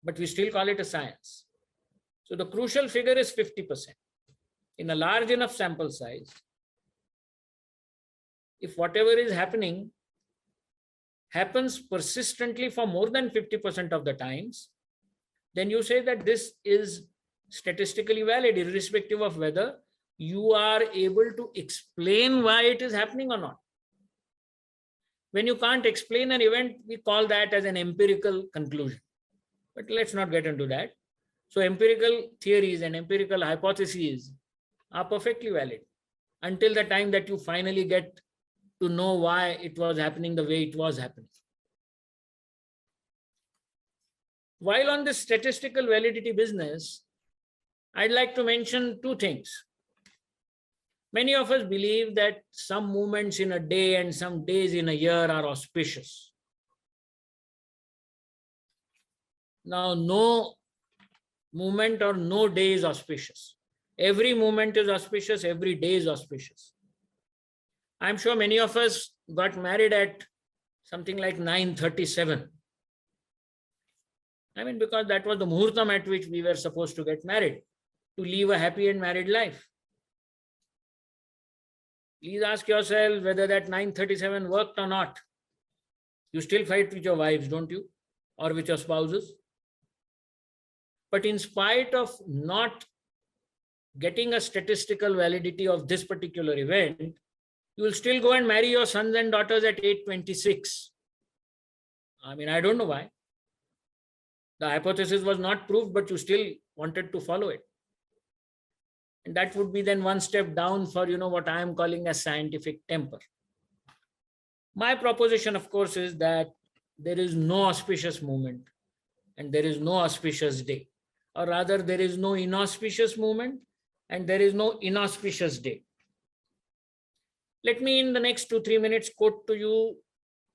but we still call it a science. So the crucial figure is 50%. In a large enough sample size, if whatever is happening happens persistently for more than 50% of the times, then you say that this is statistically valid, irrespective of whether you are able to explain why it is happening or not. When you can't explain an event, we call that as an empirical conclusion. But let's not get into that. So empirical theories and empirical hypotheses are perfectly valid until the time that you finally get to know why it was happening the way it was happening. While on this statistical validity business, I'd like to mention two things. Many of us believe that some moments in a day and some days in a year are auspicious. Now, no moment or no day is auspicious. Every moment is auspicious, every day is auspicious. I'm sure many of us got married at something like 9:37. I mean, because that was the muhurtam at which we were supposed to get married, to live a happy and married life. Please ask yourself whether that 9:37 worked or not. You still fight with your wives, don't you? Or with your spouses? But in spite of not getting a statistical validity of this particular event, you will still go and marry your sons and daughters at 8:26. I mean, I don't know why. The hypothesis was not proved, but you still wanted to follow it. And that would be then one step down for, what I am calling a scientific temper. My proposition, of course, is that there is no auspicious moment and there is no auspicious day. Or rather, there is no inauspicious moment and there is no inauspicious day. Let me, in the next 2-3 minutes, quote to you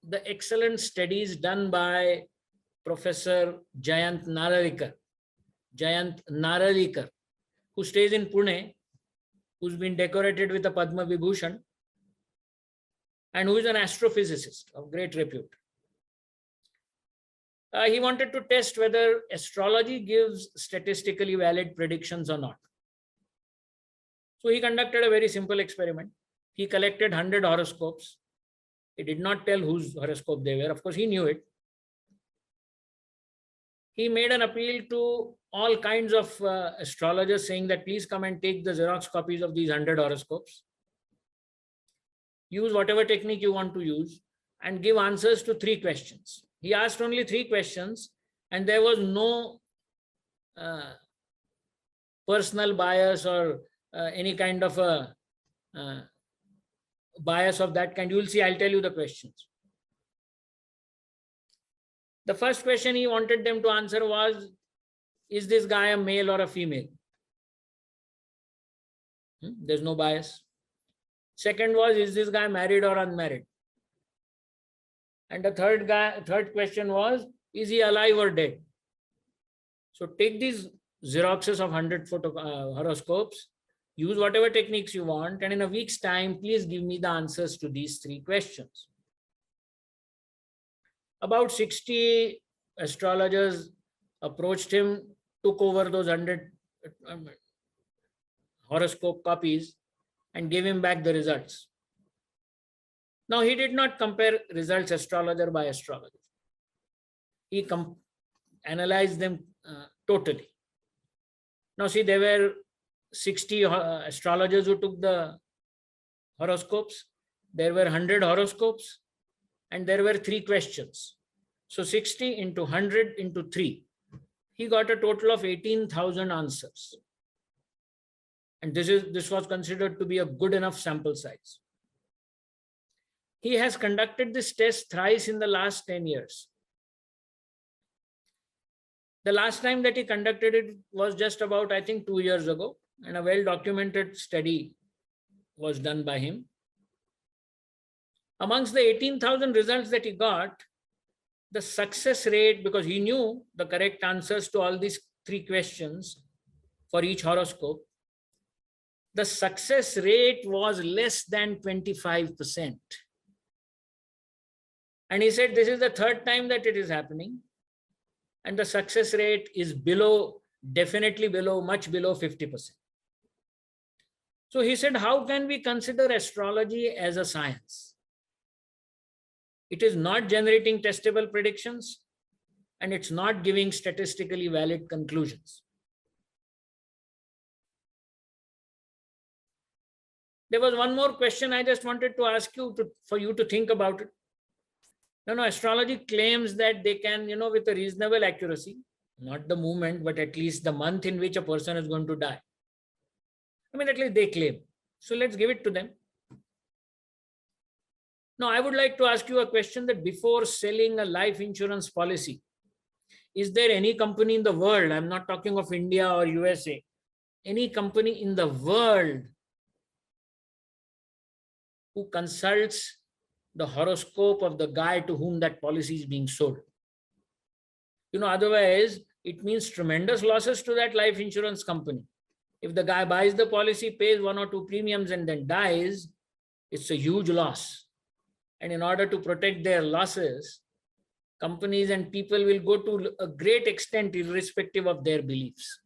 the excellent studies done by Professor Jayant Naralekar, who stays in Pune, who's been decorated with a Padma Vibhushan, and who is an astrophysicist of great repute. He wanted to test whether astrology gives statistically valid predictions or not. So he conducted a very simple experiment. He collected 100 horoscopes. He did not tell whose horoscope they were. Of course, he knew it. He made an appeal to all kinds of astrologers saying that please come and take the Xerox copies of these 100 horoscopes. Use whatever technique you want to use and give answers to 3 questions. He asked only 3 questions and there was no personal bias or any kind of a bias of that kind. You will see, I'll tell you the questions. The first question he wanted them to answer was, is this guy a male or a female? There's no bias. Second was, is this guy married or unmarried? And the third question was, is he alive or dead? So take these Xeroxes of 100 horoscopes, use whatever techniques you want, and in a week's time, please give me the answers to these 3 questions. About 60 astrologers approached him, took over those 100 horoscope copies and gave him back the results. Now, he did not compare results astrologer by astrologer. He analyzed them totally. Now, see, there were 60 astrologers who took the horoscopes. There were 100 horoscopes. And there were 3 questions. So 60 into 100 into 3. He got a total of 18,000 answers. And this was considered to be a good enough sample size. He has conducted this test thrice in the last 10 years. The last time that he conducted it was just about, I think, 2 years ago. And a well-documented study was done by him. Amongst the 18,000 results that he got, the success rate, because he knew the correct answers to all these 3 questions for each horoscope, the success rate was less than 25%. And he said this is the 3rd time that it is happening. And the success rate is below, definitely below, much below 50%. So he said, how can we consider astrology as a science? It is not generating testable predictions, and it's not giving statistically valid conclusions. There was one more question I just wanted to ask you for you to think about it. No, astrology claims that they can, with a reasonable accuracy, not the moment, but at least the month in which a person is going to die. I mean, at least they claim. So let's give it to them. Now, I would like to ask you a question that before selling a life insurance policy, is there any company in the world, I'm not talking of India or USA, any company in the world who consults the horoscope of the guy to whom that policy is being sold? Otherwise, it means tremendous losses to that life insurance company. If the guy buys the policy, pays 1 or 2 premiums and then dies, it's a huge loss. And in order to protect their losses, companies and people will go to a great extent irrespective of their beliefs.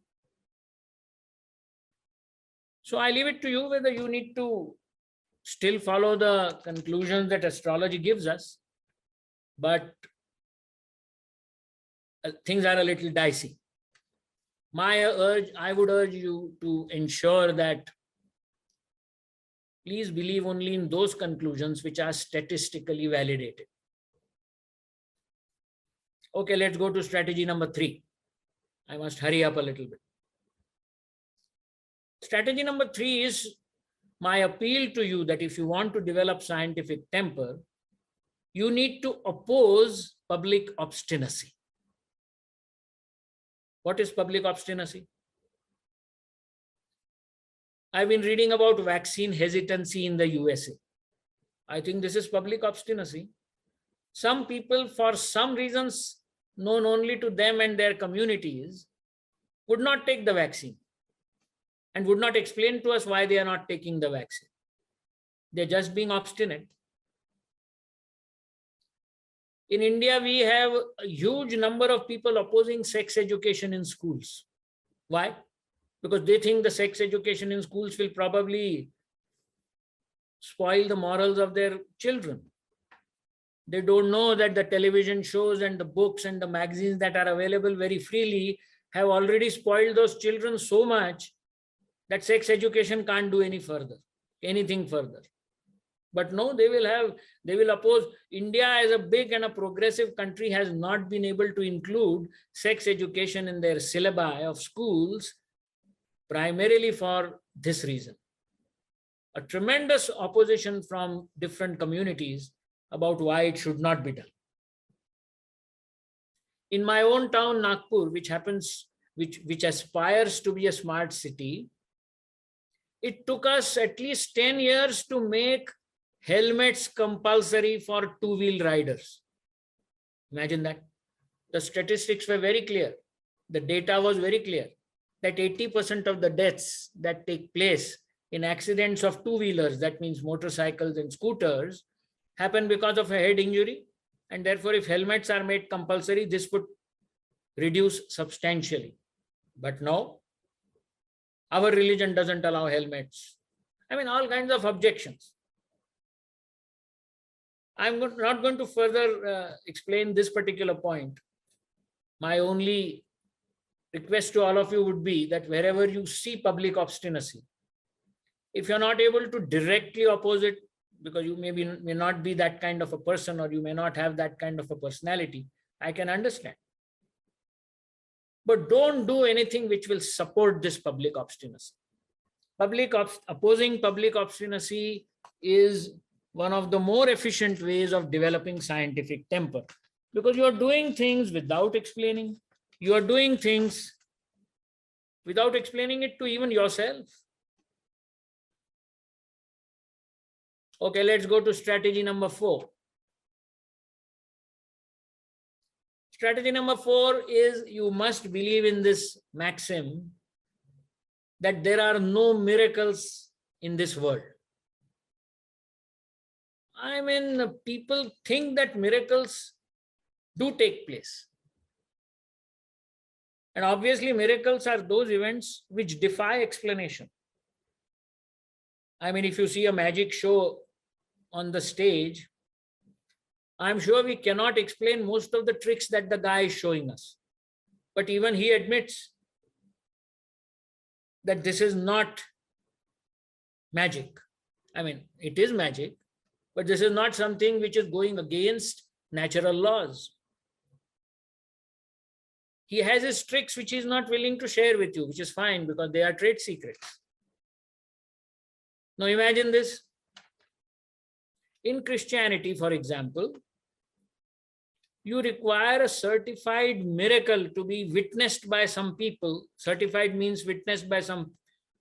So I leave it to you whether you need to still follow the conclusions that astrology gives us, but things are a little dicey. I would urge you to ensure that please believe only in those conclusions which are statistically validated. Okay, let's go to strategy number 3. I must hurry up a little bit. Strategy number 3 is my appeal to you that if you want to develop scientific temper, you need to oppose public obstinacy. What is public obstinacy? I've been reading about vaccine hesitancy in the USA. I think this is public obstinacy. Some people, for some reasons known only to them and their communities, would not take the vaccine and would not explain to us why they are not taking the vaccine. They're just being obstinate. In India, we have a huge number of people opposing sex education in schools. Why? Because they think the sex education in schools will probably spoil the morals of their children. They don't know that the television shows and the books and the magazines that are available very freely have already spoiled those children so much that sex education can't do anything further. But no, they will oppose. India as a big and a progressive country has not been able to include sex education in their syllabi of schools, primarily for this reason. A tremendous opposition from different communities about why it should not be done. In my own town, Nagpur, which aspires to be a smart city, it took us at least 10 years to make helmets compulsory for two-wheel riders. Imagine that. The statistics were very clear. The data was very clear that 80% of the deaths that take place in accidents of two-wheelers, that means motorcycles and scooters, happen because of a head injury. And therefore, if helmets are made compulsory, this would reduce substantially. But no, our religion doesn't allow helmets. I mean, all kinds of objections. I'm not going to further explain this particular point. My only request to all of you would be that wherever you see public obstinacy, if you're not able to directly oppose it, because you may not be that kind of a person, or you may not have that kind of a personality, I can understand. But don't do anything which will support this public obstinacy. Opposing public obstinacy is one of the more efficient ways of developing scientific temper, because you are doing things without explaining. You are doing things without explaining it to even yourself. Okay, let's go to strategy number 4. Strategy number 4 is you must believe in this maxim that there are no miracles in this world. I mean, people think that miracles do take place. And obviously, miracles are those events which defy explanation. I mean, if you see a magic show on the stage, I'm sure we cannot explain most of the tricks that the guy is showing us. But even he admits that this is not magic. I mean, it is magic, but this is not something which is going against natural laws. He has his tricks which he is not willing to share with you, which is fine because they are trade secrets. Now imagine this. In Christianity, for example, you require a certified miracle to be witnessed by some people. Certified means witnessed by some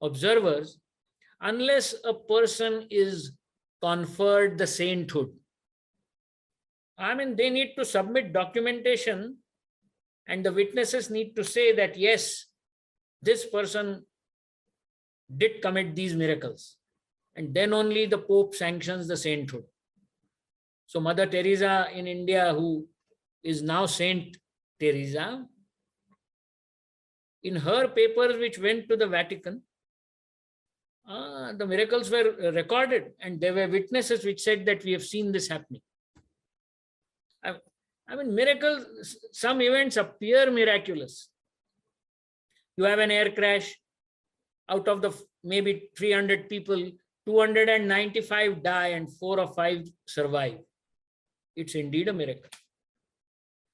observers, unless a person is conferred the sainthood. I mean, they need to submit documentation and the witnesses need to say that, yes, this person did commit these miracles. And then only the Pope sanctions the sainthood. So Mother Teresa in India, who is now Saint Teresa, in her papers which went to the Vatican, the miracles were recorded and there were witnesses which said that we have seen this happening. I mean, miracles, some events appear miraculous. You have an air crash, out of the maybe 300 people, 295 die and 4 or 5 survive. It's indeed a miracle.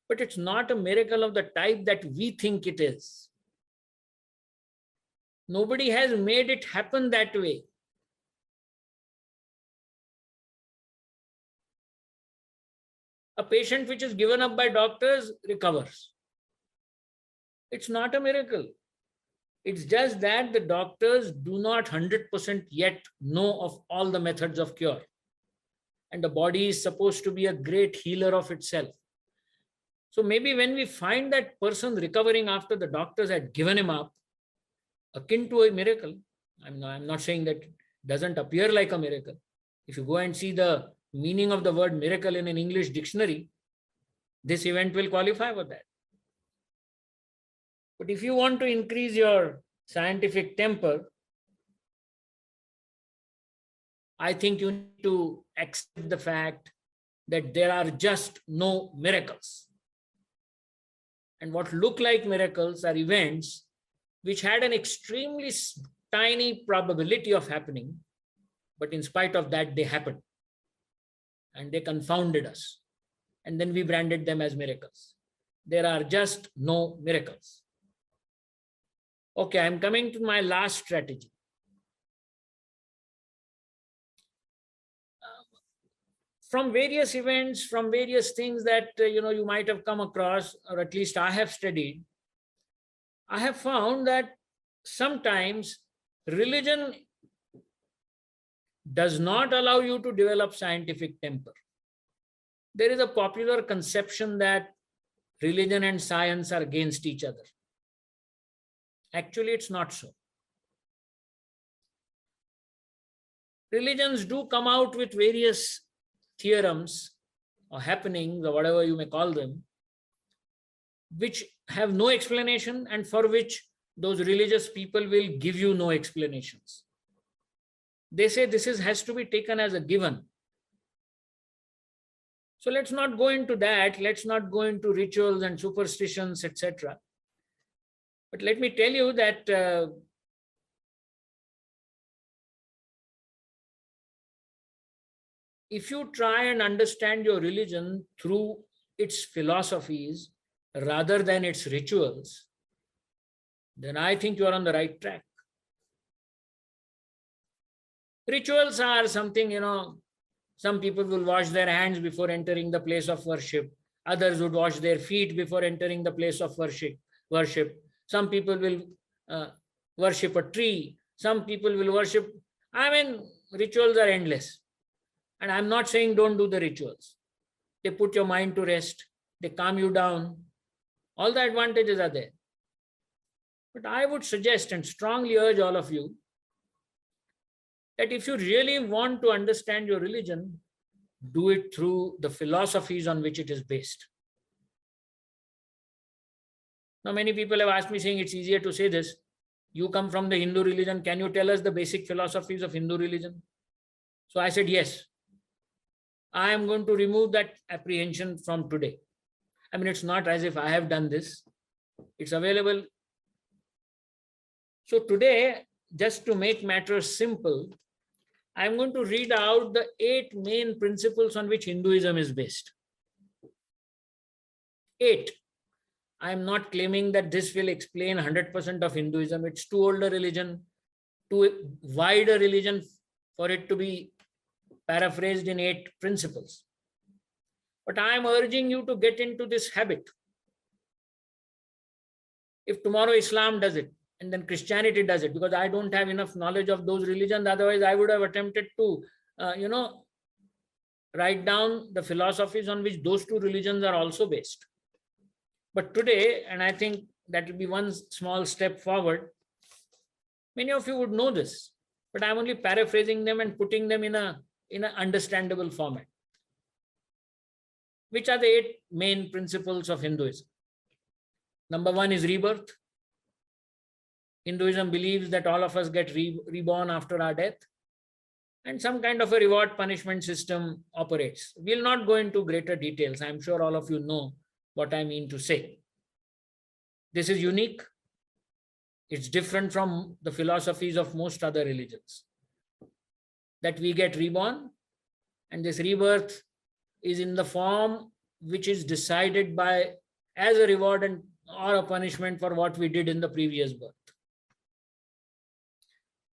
But it's not a miracle of the type that we think it is. Nobody has made it happen that way. A patient which is given up by doctors recovers. It's not a miracle. It's just that the doctors do not 100% yet know of all the methods of cure. And the body is supposed to be a great healer of itself. So maybe when we find that person recovering after the doctors had given him up, akin to a miracle, I'm not saying that it doesn't appear like a miracle. If you go and see the meaning of the word miracle in an English dictionary, this event will qualify for that. But if you want to increase your scientific temper, I think you need to accept the fact that there are just no miracles. And what look like miracles are events which had an extremely tiny probability of happening, but in spite of that, they happened. And they confounded us. And then we branded them as miracles. There are just no miracles. Okay, I'm coming to my last strategy. From various events, from various things that you might have come across, or at least I have studied, I have found that sometimes religion does not allow you to develop scientific temper. There is a popular conception that religion and science are against each other. Actually, it's not so. Religions do come out with various theorems or happenings or whatever you may call them, which have no explanation and for which those religious people will give you no explanations. They say this has to be taken as a given. So let's not go into that. Let's not go into rituals and superstitions, etc. But let me tell you that if you try and understand your religion through its philosophies rather than its rituals, then I think you are on the right track. Rituals are something, some people will wash their hands before entering the place of worship. Others would wash their feet before entering the place of worship. Some people will worship a tree. Some people will worship. Rituals are endless. And I'm not saying don't do the rituals. They put your mind to rest. They calm you down. All the advantages are there. But I would suggest and strongly urge all of you that if you really want to understand your religion, do it through the philosophies on which it is based. Now, many people have asked me saying it's easier to say this. You come from the Hindu religion. Can you tell us the basic philosophies of Hindu religion? So I said, yes. I am going to remove that apprehension from today. It's not as if I have done this. It's available. So today, just to make matters simple, I'm going to read out the 8 main principles on which Hinduism is based. 8. I'm not claiming that this will explain 100% of Hinduism. It's too old a religion, too wide a religion, for it to be paraphrased in 8 principles. But I am urging you to get into this habit. If tomorrow Islam does it, and then Christianity does it, because I don't have enough knowledge of those religions, otherwise I would have attempted to, write down the philosophies on which those two religions are also based. But today, and I think that will be one small step forward, many of you would know this, but I'm only paraphrasing them and putting them in an understandable format. Which are the 8 main principles of Hinduism? Number 1 is rebirth. Hinduism believes that all of us get reborn after our death, and some kind of a reward punishment system operates. We'll not go into greater details. I'm sure all of you know what I mean to say. This is unique. It's different from the philosophies of most other religions. That we get reborn, and this rebirth is in the form which is decided by as a reward or a punishment for what we did in the previous birth.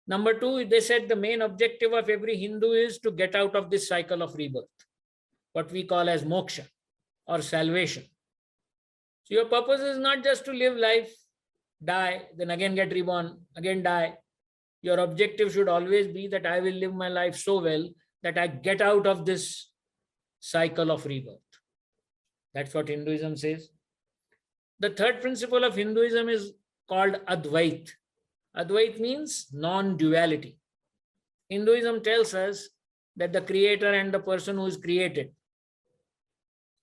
Number 2, they said the main objective of every Hindu is to get out of this cycle of rebirth, what we call as moksha or salvation. So your purpose is not just to live life, die, then again get reborn, again die. Your objective should always be that I will live my life so well that I get out of this cycle of rebirth. That's what Hinduism says. The third principle of Hinduism is called Advait. Advait means non-duality. Hinduism tells us that the creator and the person who is created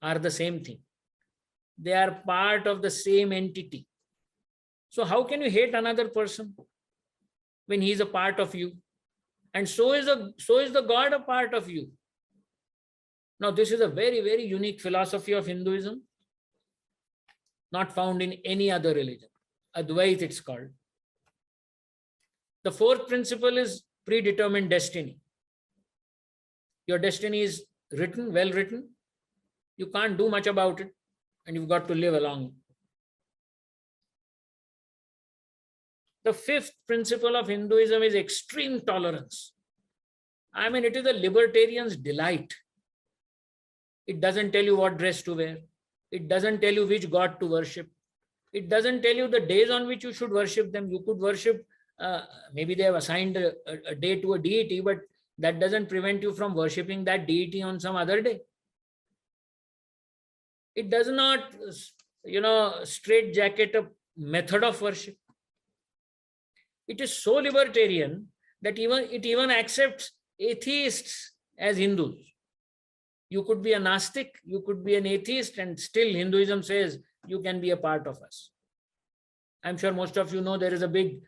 are the same thing. They are part of the same entity. So how can you hate another person when he is a part of you? And so is the God a part of you. Now, this is a very, very unique philosophy of Hinduism, not found in any other religion. Advait it's called. The fourth principle is predetermined destiny. Your destiny is written, well written. You can't do much about it, and you've got to live along. The fifth principle of Hinduism is extreme tolerance. I mean, it is a libertarian's delight. It doesn't tell you what dress to wear. It doesn't tell you which god to worship. It doesn't tell you the days on which you should worship them. You could worship, maybe they have assigned a day to a deity, but that doesn't prevent you from worshipping that deity on some other day. It does not, straitjacket a method of worship. It is so libertarian that it even accepts atheists as Hindus. You could be a Gnostic, you could be an atheist, and still Hinduism says you can be a part of us. I'm sure most of you know there is a big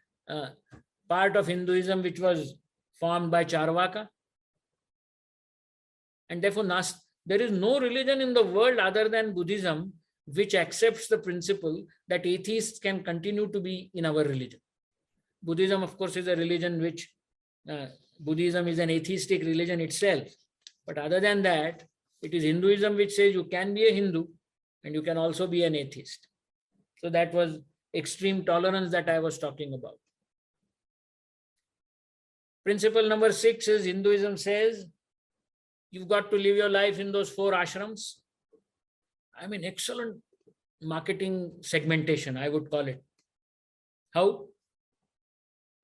part of Hinduism which was formed by Charvaka. And therefore, there is no religion in the world other than Buddhism which accepts the principle that atheists can continue to be in our religion. Buddhism, of course, is a religion which, Buddhism is an atheistic religion itself. But other than that, it is Hinduism which says you can be a Hindu and you can also be an atheist. So that was extreme tolerance that I was talking about. Principle number 6 is Hinduism says you've got to live your life in those 4 ashrams. I mean, excellent marketing segmentation, I would call it. How?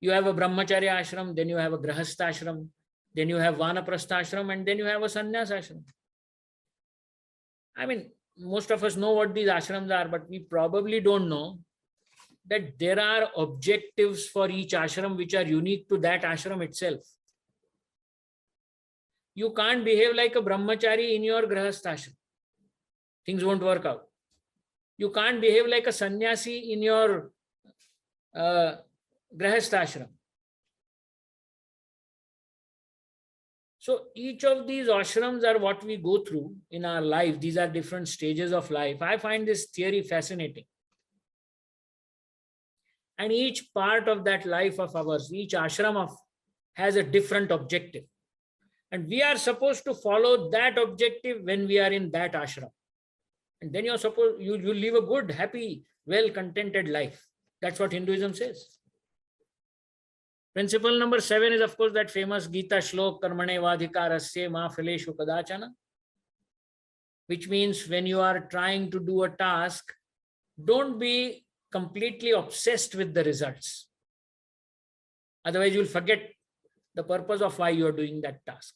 You have a brahmacharya ashram, then you have a grahastha ashram, then you have vanaprastha ashram, and then you have a sannyas ashram. I mean, most of us know what these ashrams are, but we probably don't know that there are objectives for each ashram which are unique to that ashram itself. You can't behave like a brahmachari in your grahastha ashram. Things won't work out. You can't behave like a sannyasi in your grahastha ashram. So each of these ashrams are what we go through in our life. These are different stages of life. I find this theory fascinating. And each part of that life of ours, each ashram has a different objective. And we are supposed to follow that objective when we are in that ashram. And then you're supposed, you live a good, happy, well-contented life. That's what Hinduism says. Principle number 7 is, of course, that famous Gita shlok, karmane vadhikarasya ma phaleshu kadachana. which means when you are trying to do a task, don't be completely obsessed with the results. Otherwise, you'll forget the purpose of why you are doing that task.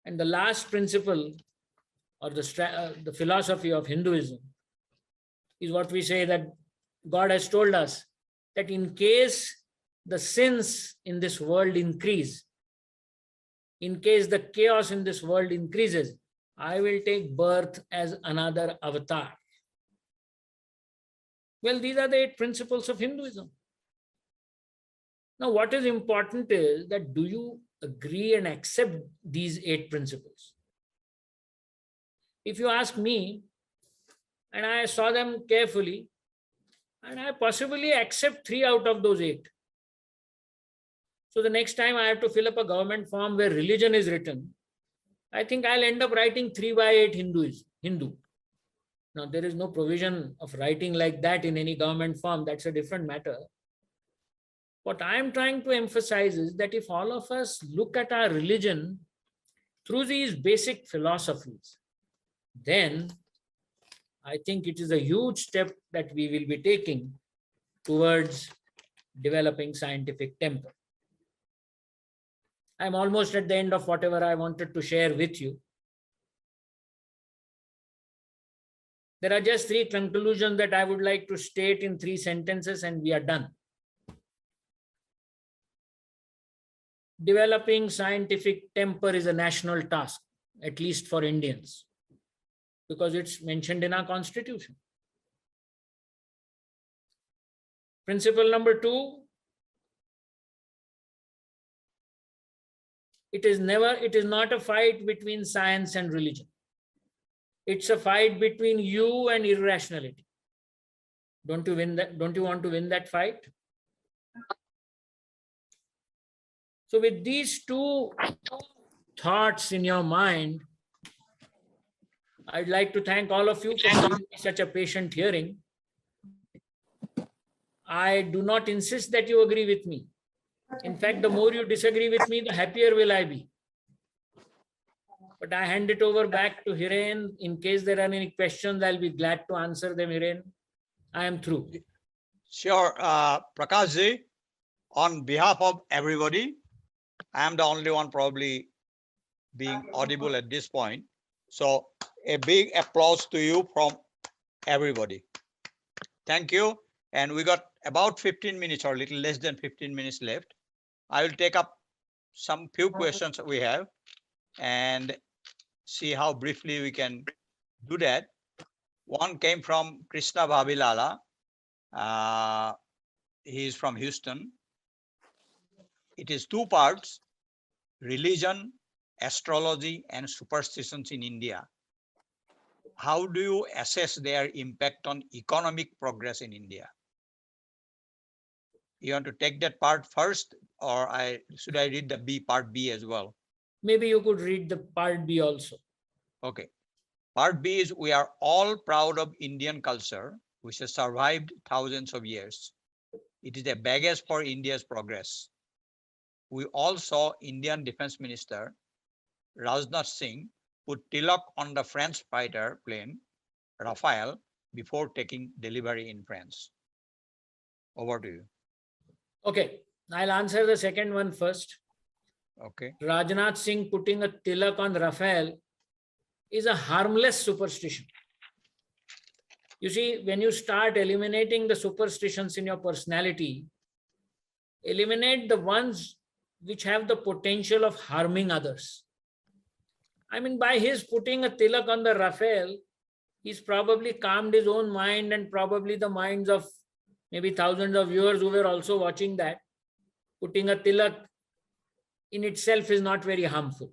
And the last principle, or the philosophy of Hinduism, is what we say, that God has told us that in case the sins in this world increase, in case the chaos in this world increases, I will take birth as another avatar. Well, these are the 8 principles of Hinduism. Now, what is important is that do you agree and accept these 8 principles? If you ask me, and I saw them carefully, and I possibly accept 3 out of those 8. So the next time I have to fill up a government form where religion is written, I think I'll end up writing 3 by 8 Hindu. Now, there is no provision of writing like that in any government form. That's a different matter. What I am trying to emphasize is that if all of us look at our religion through these basic philosophies, then I think it is a huge step that we will be taking towards developing scientific temper. I'm almost at the end of whatever I wanted to share with you. There are just 3 conclusions that I would like to state in 3 sentences, and we are done. Developing scientific temper is a national task, at least for Indians, because it's mentioned in our constitution. Principle number 2, it is not a fight between science and religion. It's a fight between you and irrationality. Don't you want to win that fight? So with these 2 thoughts in your mind, I'd like to thank all of you for giving me such a patient hearing. I do not insist that you agree with me. In fact, the more you disagree with me, the happier will I be. But I hand it over back to Hiren. In case there are any questions, I'll be glad to answer them, Hiren. I am through. Sure, Prakashji, on behalf of everybody, I am the only one probably being audible at this point. So a big applause to you from everybody. Thank you. And we got about 15 minutes or a little less than 15 minutes left. I will take up some few questions that we have and see how briefly we can do that. One came from Krishna Bhabilala. He is from Houston. It is 2 parts: religion, astrology, and superstitions in India. How do you assess their impact on economic progress in India? You want to take that part first, or should I read the part B as well? Maybe you could read the part B also. Okay. Part B is, we are all proud of Indian culture, which has survived thousands of years. It is a baggage for India's progress. We all saw Indian Defense Minister Rajnath Singh put tilak on the French fighter plane Rafale before taking delivery in France. Over to you. Okay, I'll answer the second one first. Okay. Rajnath Singh putting a tilak on Rafale is a harmless superstition. You see, when you start eliminating the superstitions in your personality, eliminate the ones which have the potential of harming others. I mean, by his putting a tilak on the Rafale, he's probably calmed his own mind and probably the minds of maybe thousands of viewers who were also watching that. Putting a tilak in itself is not very harmful.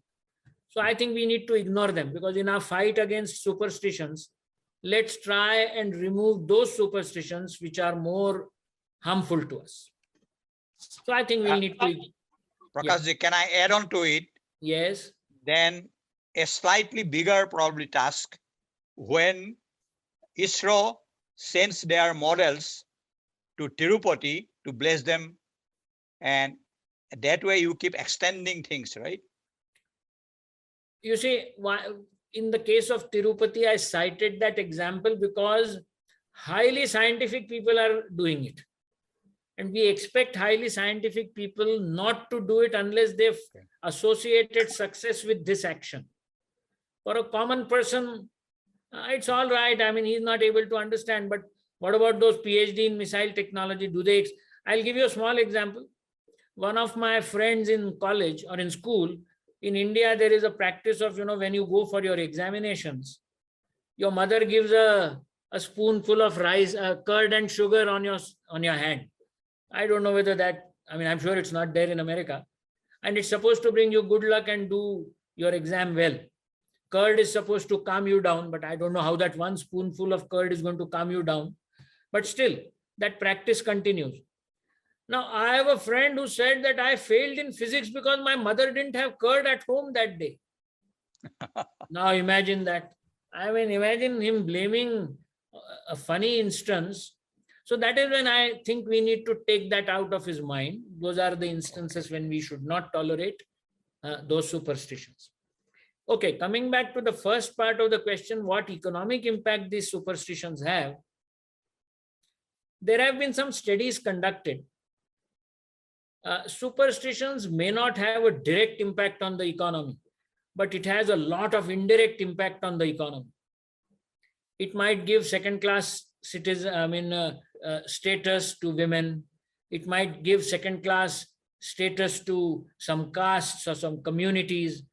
So I think we need to ignore them, because in our fight against superstitions, let's try and remove those superstitions which are more harmful to us. So I think we need to. Prakashji, can I add on to it? Yes. Then a slightly bigger probably task, when ISRO sends their models to Tirupati to bless them, and that way you keep extending things, right? You see, in the case of Tirupati, I cited that example because highly scientific people are doing it. And we expect highly scientific people not to do it unless they've associated success with this action. For a common person, it's all right. I mean, he's not able to understand. But what about those PhD in missile technology? Do they? I'll give you a small example. One of my friends in college or in school, in India, there is a practice of, when you go for your examinations, your mother gives a spoonful of rice, curd and sugar on your hand. I don't know whether that, I'm sure it's not there in America. And it's supposed to bring you good luck and do your exam well. Curd is supposed to calm you down, but I don't know how that one spoonful of curd is going to calm you down. But still, that practice continues. Now, I have a friend who said that I failed in physics because my mother didn't have curd at home that day. Now, imagine that. Imagine him blaming a funny instance. So that is when I think we need to take that out of his mind. Those are the instances when we should not tolerate those superstitions. Okay, coming back to the first part of the question, what economic impact these superstitions have? There have been some studies conducted. Superstitions may not have a direct impact on the economy, but it has a lot of indirect impact on the economy. It might give second-class status to women. It might give second-class status to some castes or some communities,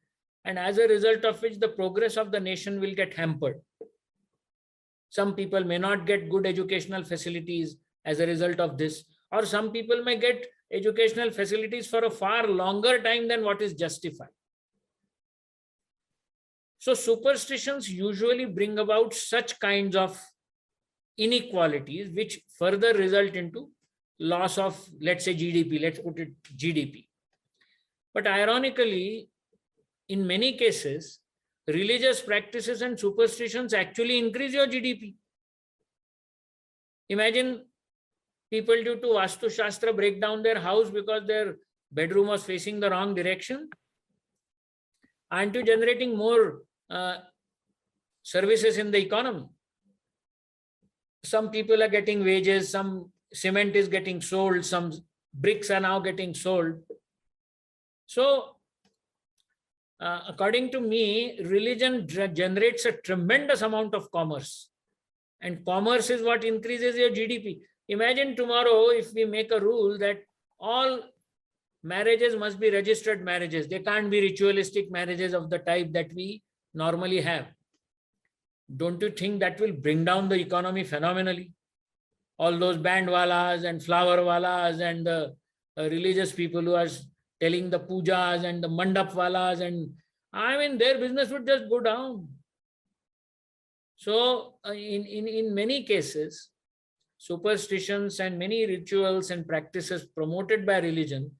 and as a result of which the progress of the nation will get hampered. Some people may not get good educational facilities as a result of this, or some people may get educational facilities for a far longer time than what is justified. So superstitions usually bring about such kinds of inequalities which further result into loss of, let's say, GDP. Let's put it GDP. But ironically, in many cases, religious practices and superstitions actually increase your GDP. Imagine people due to Vastu Shastra break down their house because their bedroom was facing the wrong direction. Aren't you generating more services in the economy? Some people are getting wages, some cement is getting sold, some bricks are now getting sold. So, according to me, religion generates a tremendous amount of commerce. And commerce is what increases your GDP. Imagine tomorrow if we make a rule that all marriages must be registered marriages. They can't be ritualistic marriages of the type that we normally have. Don't you think that will bring down the economy phenomenally? All those bandwalas and flowerwalas and the religious people who are telling the pujas and the mandapwalas, and their business would just go down. So in many cases, superstitions and many rituals and practices promoted by religion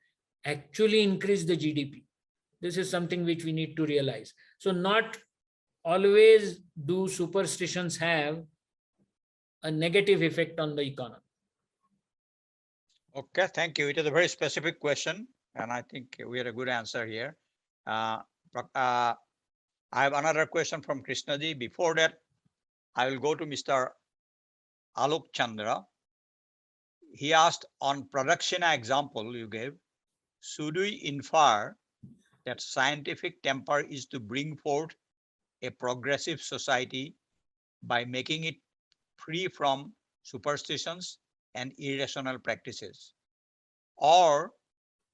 actually increase the GDP. This is something which we need to realize. So not always do superstitions have a negative effect on the economy. Okay, thank you. It is a very specific question, and I think we had a good answer here. I have another question from Krishnaji. Before that, I will go to Mr. Alok Chandra. He asked, on Pradakshina example you gave, should we infer that scientific temper is to bring forth a progressive society by making it free from superstitions and irrational practices? Or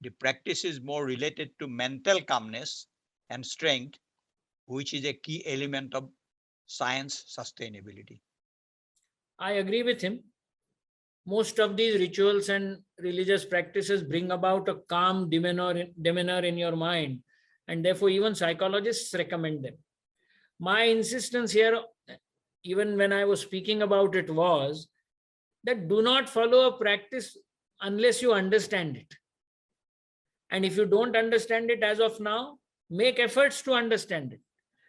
the practice is more related to mental calmness and strength, which is a key element of science sustainability? I agree with him. Most of these rituals and religious practices bring about a calm demeanor in your mind, and therefore even psychologists recommend them. My insistence here, even when I was speaking about it, was that do not follow a practice unless you understand it. And if you don't understand it as of now, make efforts to understand it.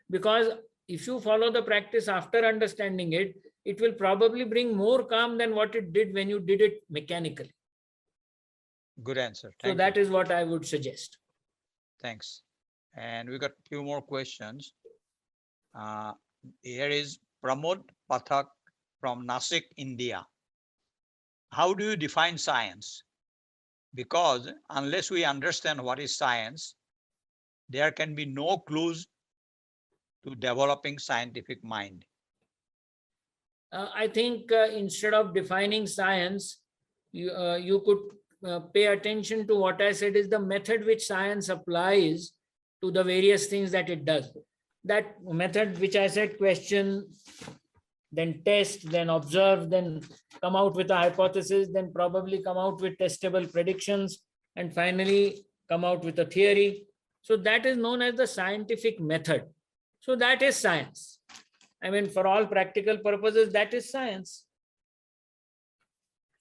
Because if you follow the practice after understanding it, it will probably bring more calm than what it did when you did it mechanically. Good answer. So that is what I would suggest. Thanks. And we got a few more questions. Here is Pramod Pathak from Nasik, India. How do you define science? Because unless we understand what is science, there can be no clues to developing scientific mind. I think instead of defining science, you could pay attention to what I said is the method which science applies to the various things that it does. That method which I said, question, then test, then observe, then come out with a hypothesis, then probably come out with testable predictions, and finally come out with a theory. So that is known as the scientific method. So that is science. I mean, for all practical purposes, that is science.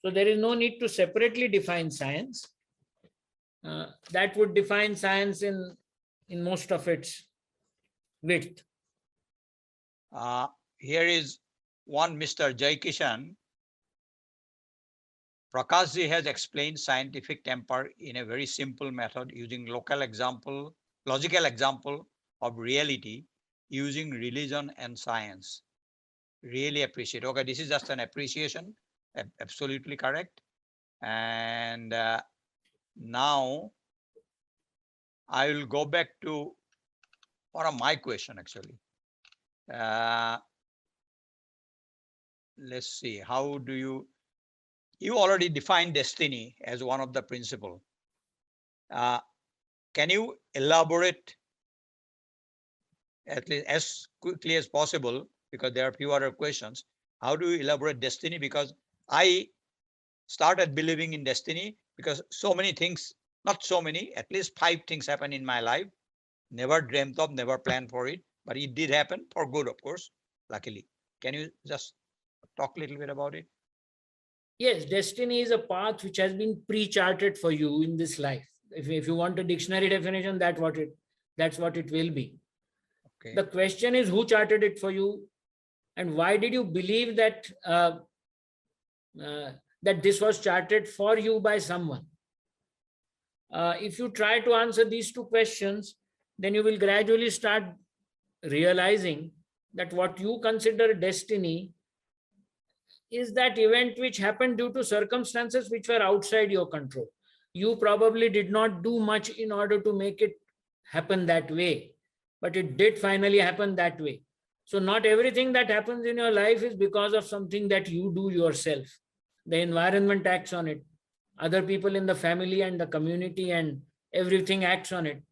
So there is no need to separately define science. That would define science in most of its width. Here is one Mr. Jai Kishan. Prakashji has explained scientific temper in a very simple method using logical example of reality using religion and science. Really appreciate. Okay, this is just an appreciation. Absolutely correct. And now I will go back to one of my question actually. Let's see, how do you already defined destiny as one of the principle. Can you elaborate at least as quickly as possible, because there are few other questions. How do you elaborate destiny? Because I started believing in destiny because so many things, not so many, at least 5 things happen in my life. Never dreamt of, never planned for it, but it did happen for good, of course, luckily. Can you just talk a little bit about it? Yes, destiny is a path which has been pre-charted for you in this life. If you want a dictionary definition, that's what it will be. Okay. The question is, who charted it for you, and why did you believe that that this was charted for you by someone? If you try to answer these 2 questions, then you will gradually start realizing that what you consider destiny is that event which happened due to circumstances which were outside your control. You probably did not do much in order to make it happen that way, but it did finally happen that way. So not everything that happens in your life is because of something that you do yourself. The environment acts on it. Other people in the family and the community and everything acts on it.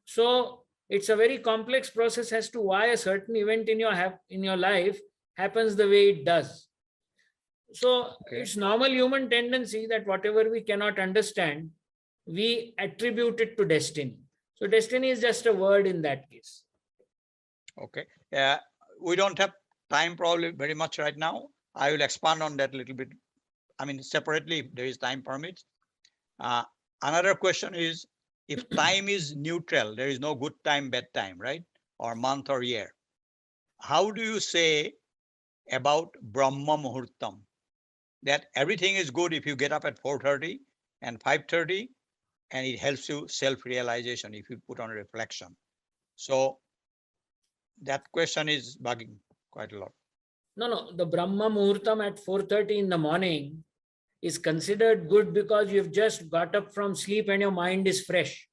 So it's a very complex process as to why a certain event in your life happens the way it does. So it's normal human tendency that whatever we cannot understand, we attribute it to destiny. So destiny is just a word in that case. Okay. We don't have time probably very much right now. I will expand on that a little bit. I mean, separately, if there is time permits. Another question is, if time is neutral, there is no good time, bad time, right? Or month or year. How do you say about Brahma Muhurtam? That everything is good if you get up at 4:30 and 5:30, and it helps you self-realization if you put on reflection. So that question is bugging quite a lot. No, the Brahma Muhurtam at 4:30 in the morning is considered good because you've just got up from sleep and your mind is fresh.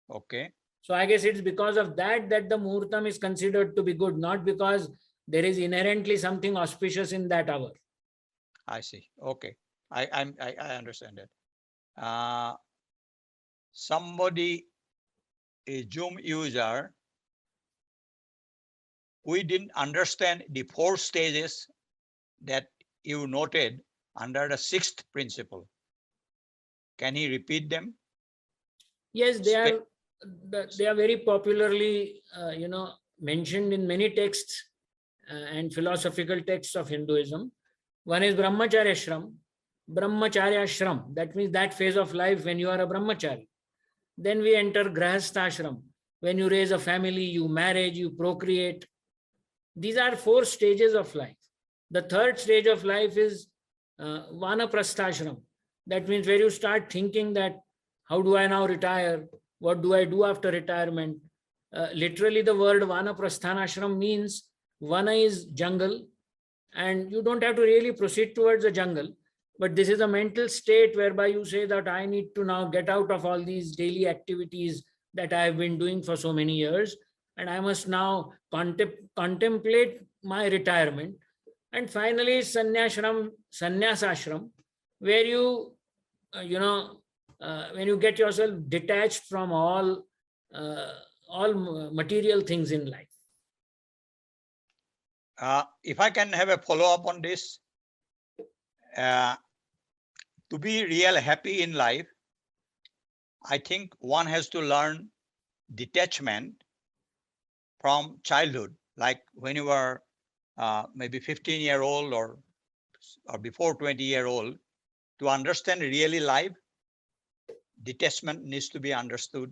Okay. So I guess it's because of that the Muhurtam is considered to be good, not because there is inherently something auspicious in that hour. I see. Okay. I understand that. Somebody, a Zoom user, we didn't understand the 4 stages that you noted under the 6th principle. Can he repeat them? Yes, they are very popularly, mentioned in many texts and philosophical texts of Hinduism. One is Brahmacharya Shram. Brahmacharya Shram, that means that phase of life when you are a Brahmachari. Then we enter Grahastha Shram. When you raise a family, you marry, you procreate. These are 4 stages of life. The 3rd stage of life is Vanaprastha Shram. That means where you start thinking that, how do I now retire? What do I do after retirement? literally the word Vanaprasthanashram means Vana is jungle, and you don't have to really proceed towards the jungle. But this is a mental state whereby you say that I need to now get out of all these daily activities that I have been doing for so many years, and I must now contemplate my retirement. And finally, sannyasashram, where you, when you get yourself detached from all material things in life. If I can have a follow-up on this, to be real happy in life, I think one has to learn detachment from childhood, like when you were maybe 15-year-old or before 20-year-old. To understand really life, detachment needs to be understood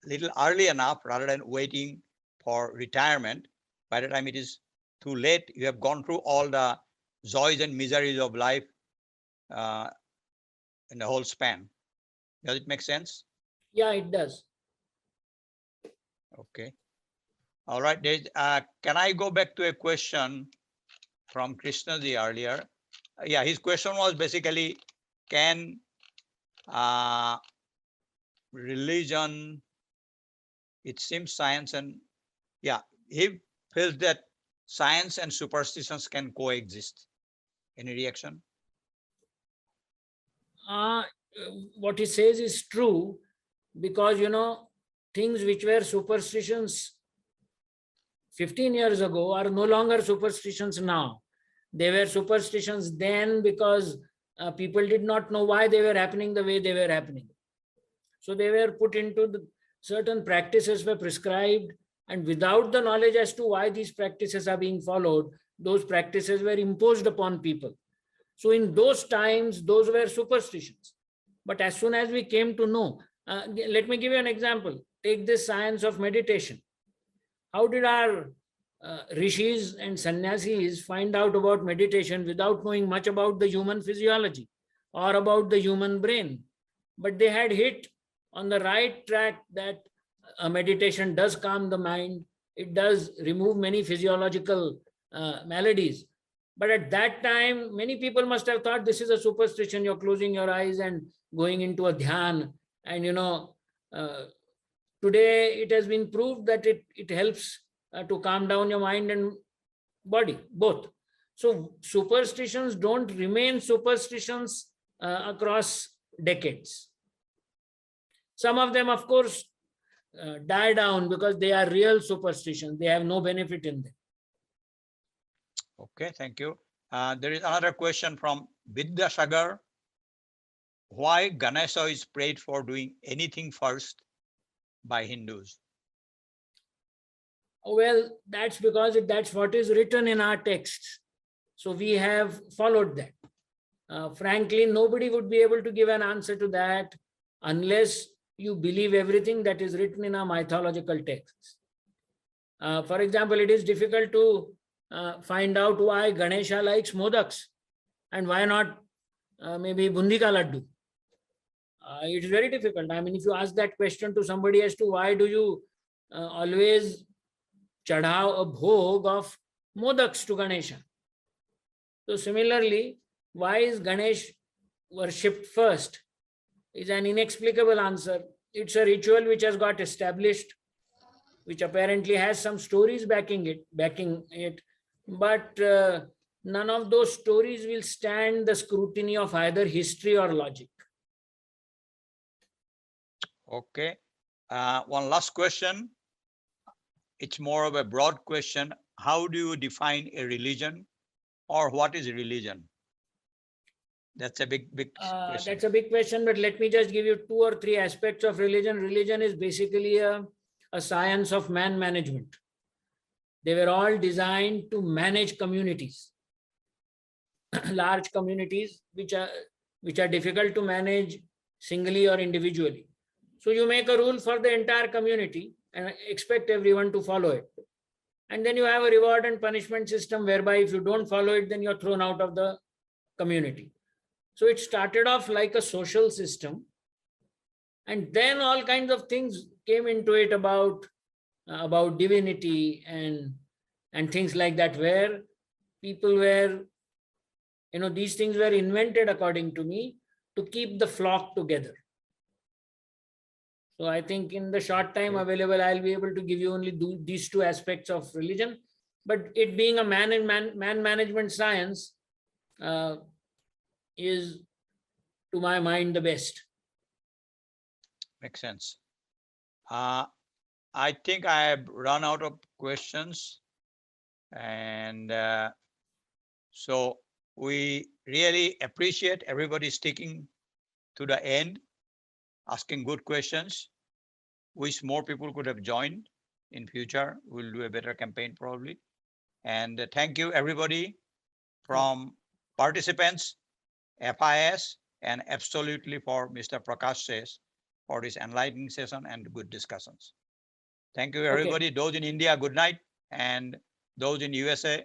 a little early enough rather than waiting for retirement. By the time it is too late, you have gone through all the joys and miseries of life in the whole span. Does it make sense? Yeah, it does. Okay. All right. Can I go back to a question from Krishnaji earlier? Yeah, his question was basically, can religion, it seems science and, yeah, he feels that science and superstitions can coexist. Any reaction? What he says is true, because things which were superstitions 15 years ago are no longer superstitions now. They were superstitions then because people did not know why they were happening the way they were happening. So they were put into certain practices were prescribed, and without the knowledge as to why these practices are being followed, those practices were imposed upon people. So in those times, those were superstitions. But as soon as we came to know, let me give you an example. Take this science of meditation. How did our rishis and sannyasis find out about meditation without knowing much about the human physiology or about the human brain? But they had hit on the right track that a meditation does calm the mind. It does remove many physiological maladies. But at that time, many people must have thought this is a superstition. You're closing your eyes and going into a dhyan. And, today it has been proved that it helps to calm down your mind and body, both. So superstitions don't remain superstitions across decades. Some of them, of course, die down because they are real superstitions. They have no benefit in them. Okay, thank you. There is another question from Vidyasagar. Why Ganesha is prayed for doing anything first by Hindus? Well, that's because that's what is written in our texts. So we have followed that. Frankly, nobody would be able to give an answer to that unless you believe everything that is written in our mythological texts. For example, it is difficult to find out why Ganesha likes modaks and why not maybe bundika laddu. It is very difficult. I mean, if you ask that question to somebody as to why do you always chadhav a bhog of modaks to Ganesha? So similarly, why is Ganesh worshipped first is an inexplicable answer. It's a ritual which has got established, which apparently has some stories backing it, but none of those stories will stand the scrutiny of either history or logic. Okay. One last question. It's more of a broad question. How do you define a religion, or what is religion? That's a big question. That's a big question, but let me just give you 2 or 3 aspects of religion. Religion is basically a science of man management. They were all designed to manage communities, large communities, which are difficult to manage singly or individually. So you make a rule for the entire community and expect everyone to follow it. And then you have a reward and punishment system whereby if you don't follow it, then you're thrown out of the community. So it started off like a social system. And then all kinds of things came into it about about divinity and things like that, where people were, these things were invented, according to me, to keep the flock together. So I think in the short time available, I'll be able to give you only these two aspects of religion. But it being a man management science is, to my mind, the best. Makes sense. I think I have run out of questions. And so we really appreciate everybody sticking to the end, asking good questions. Wish more people could have joined in future. We'll do a better campaign probably. And thank you everybody from participants, FIS, and absolutely for Mr. Prakash says for this enlightening session and good discussions. Thank you everybody. Those in India, good night. And those in USA,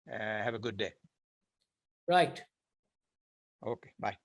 have a good day. Right. Okay, bye.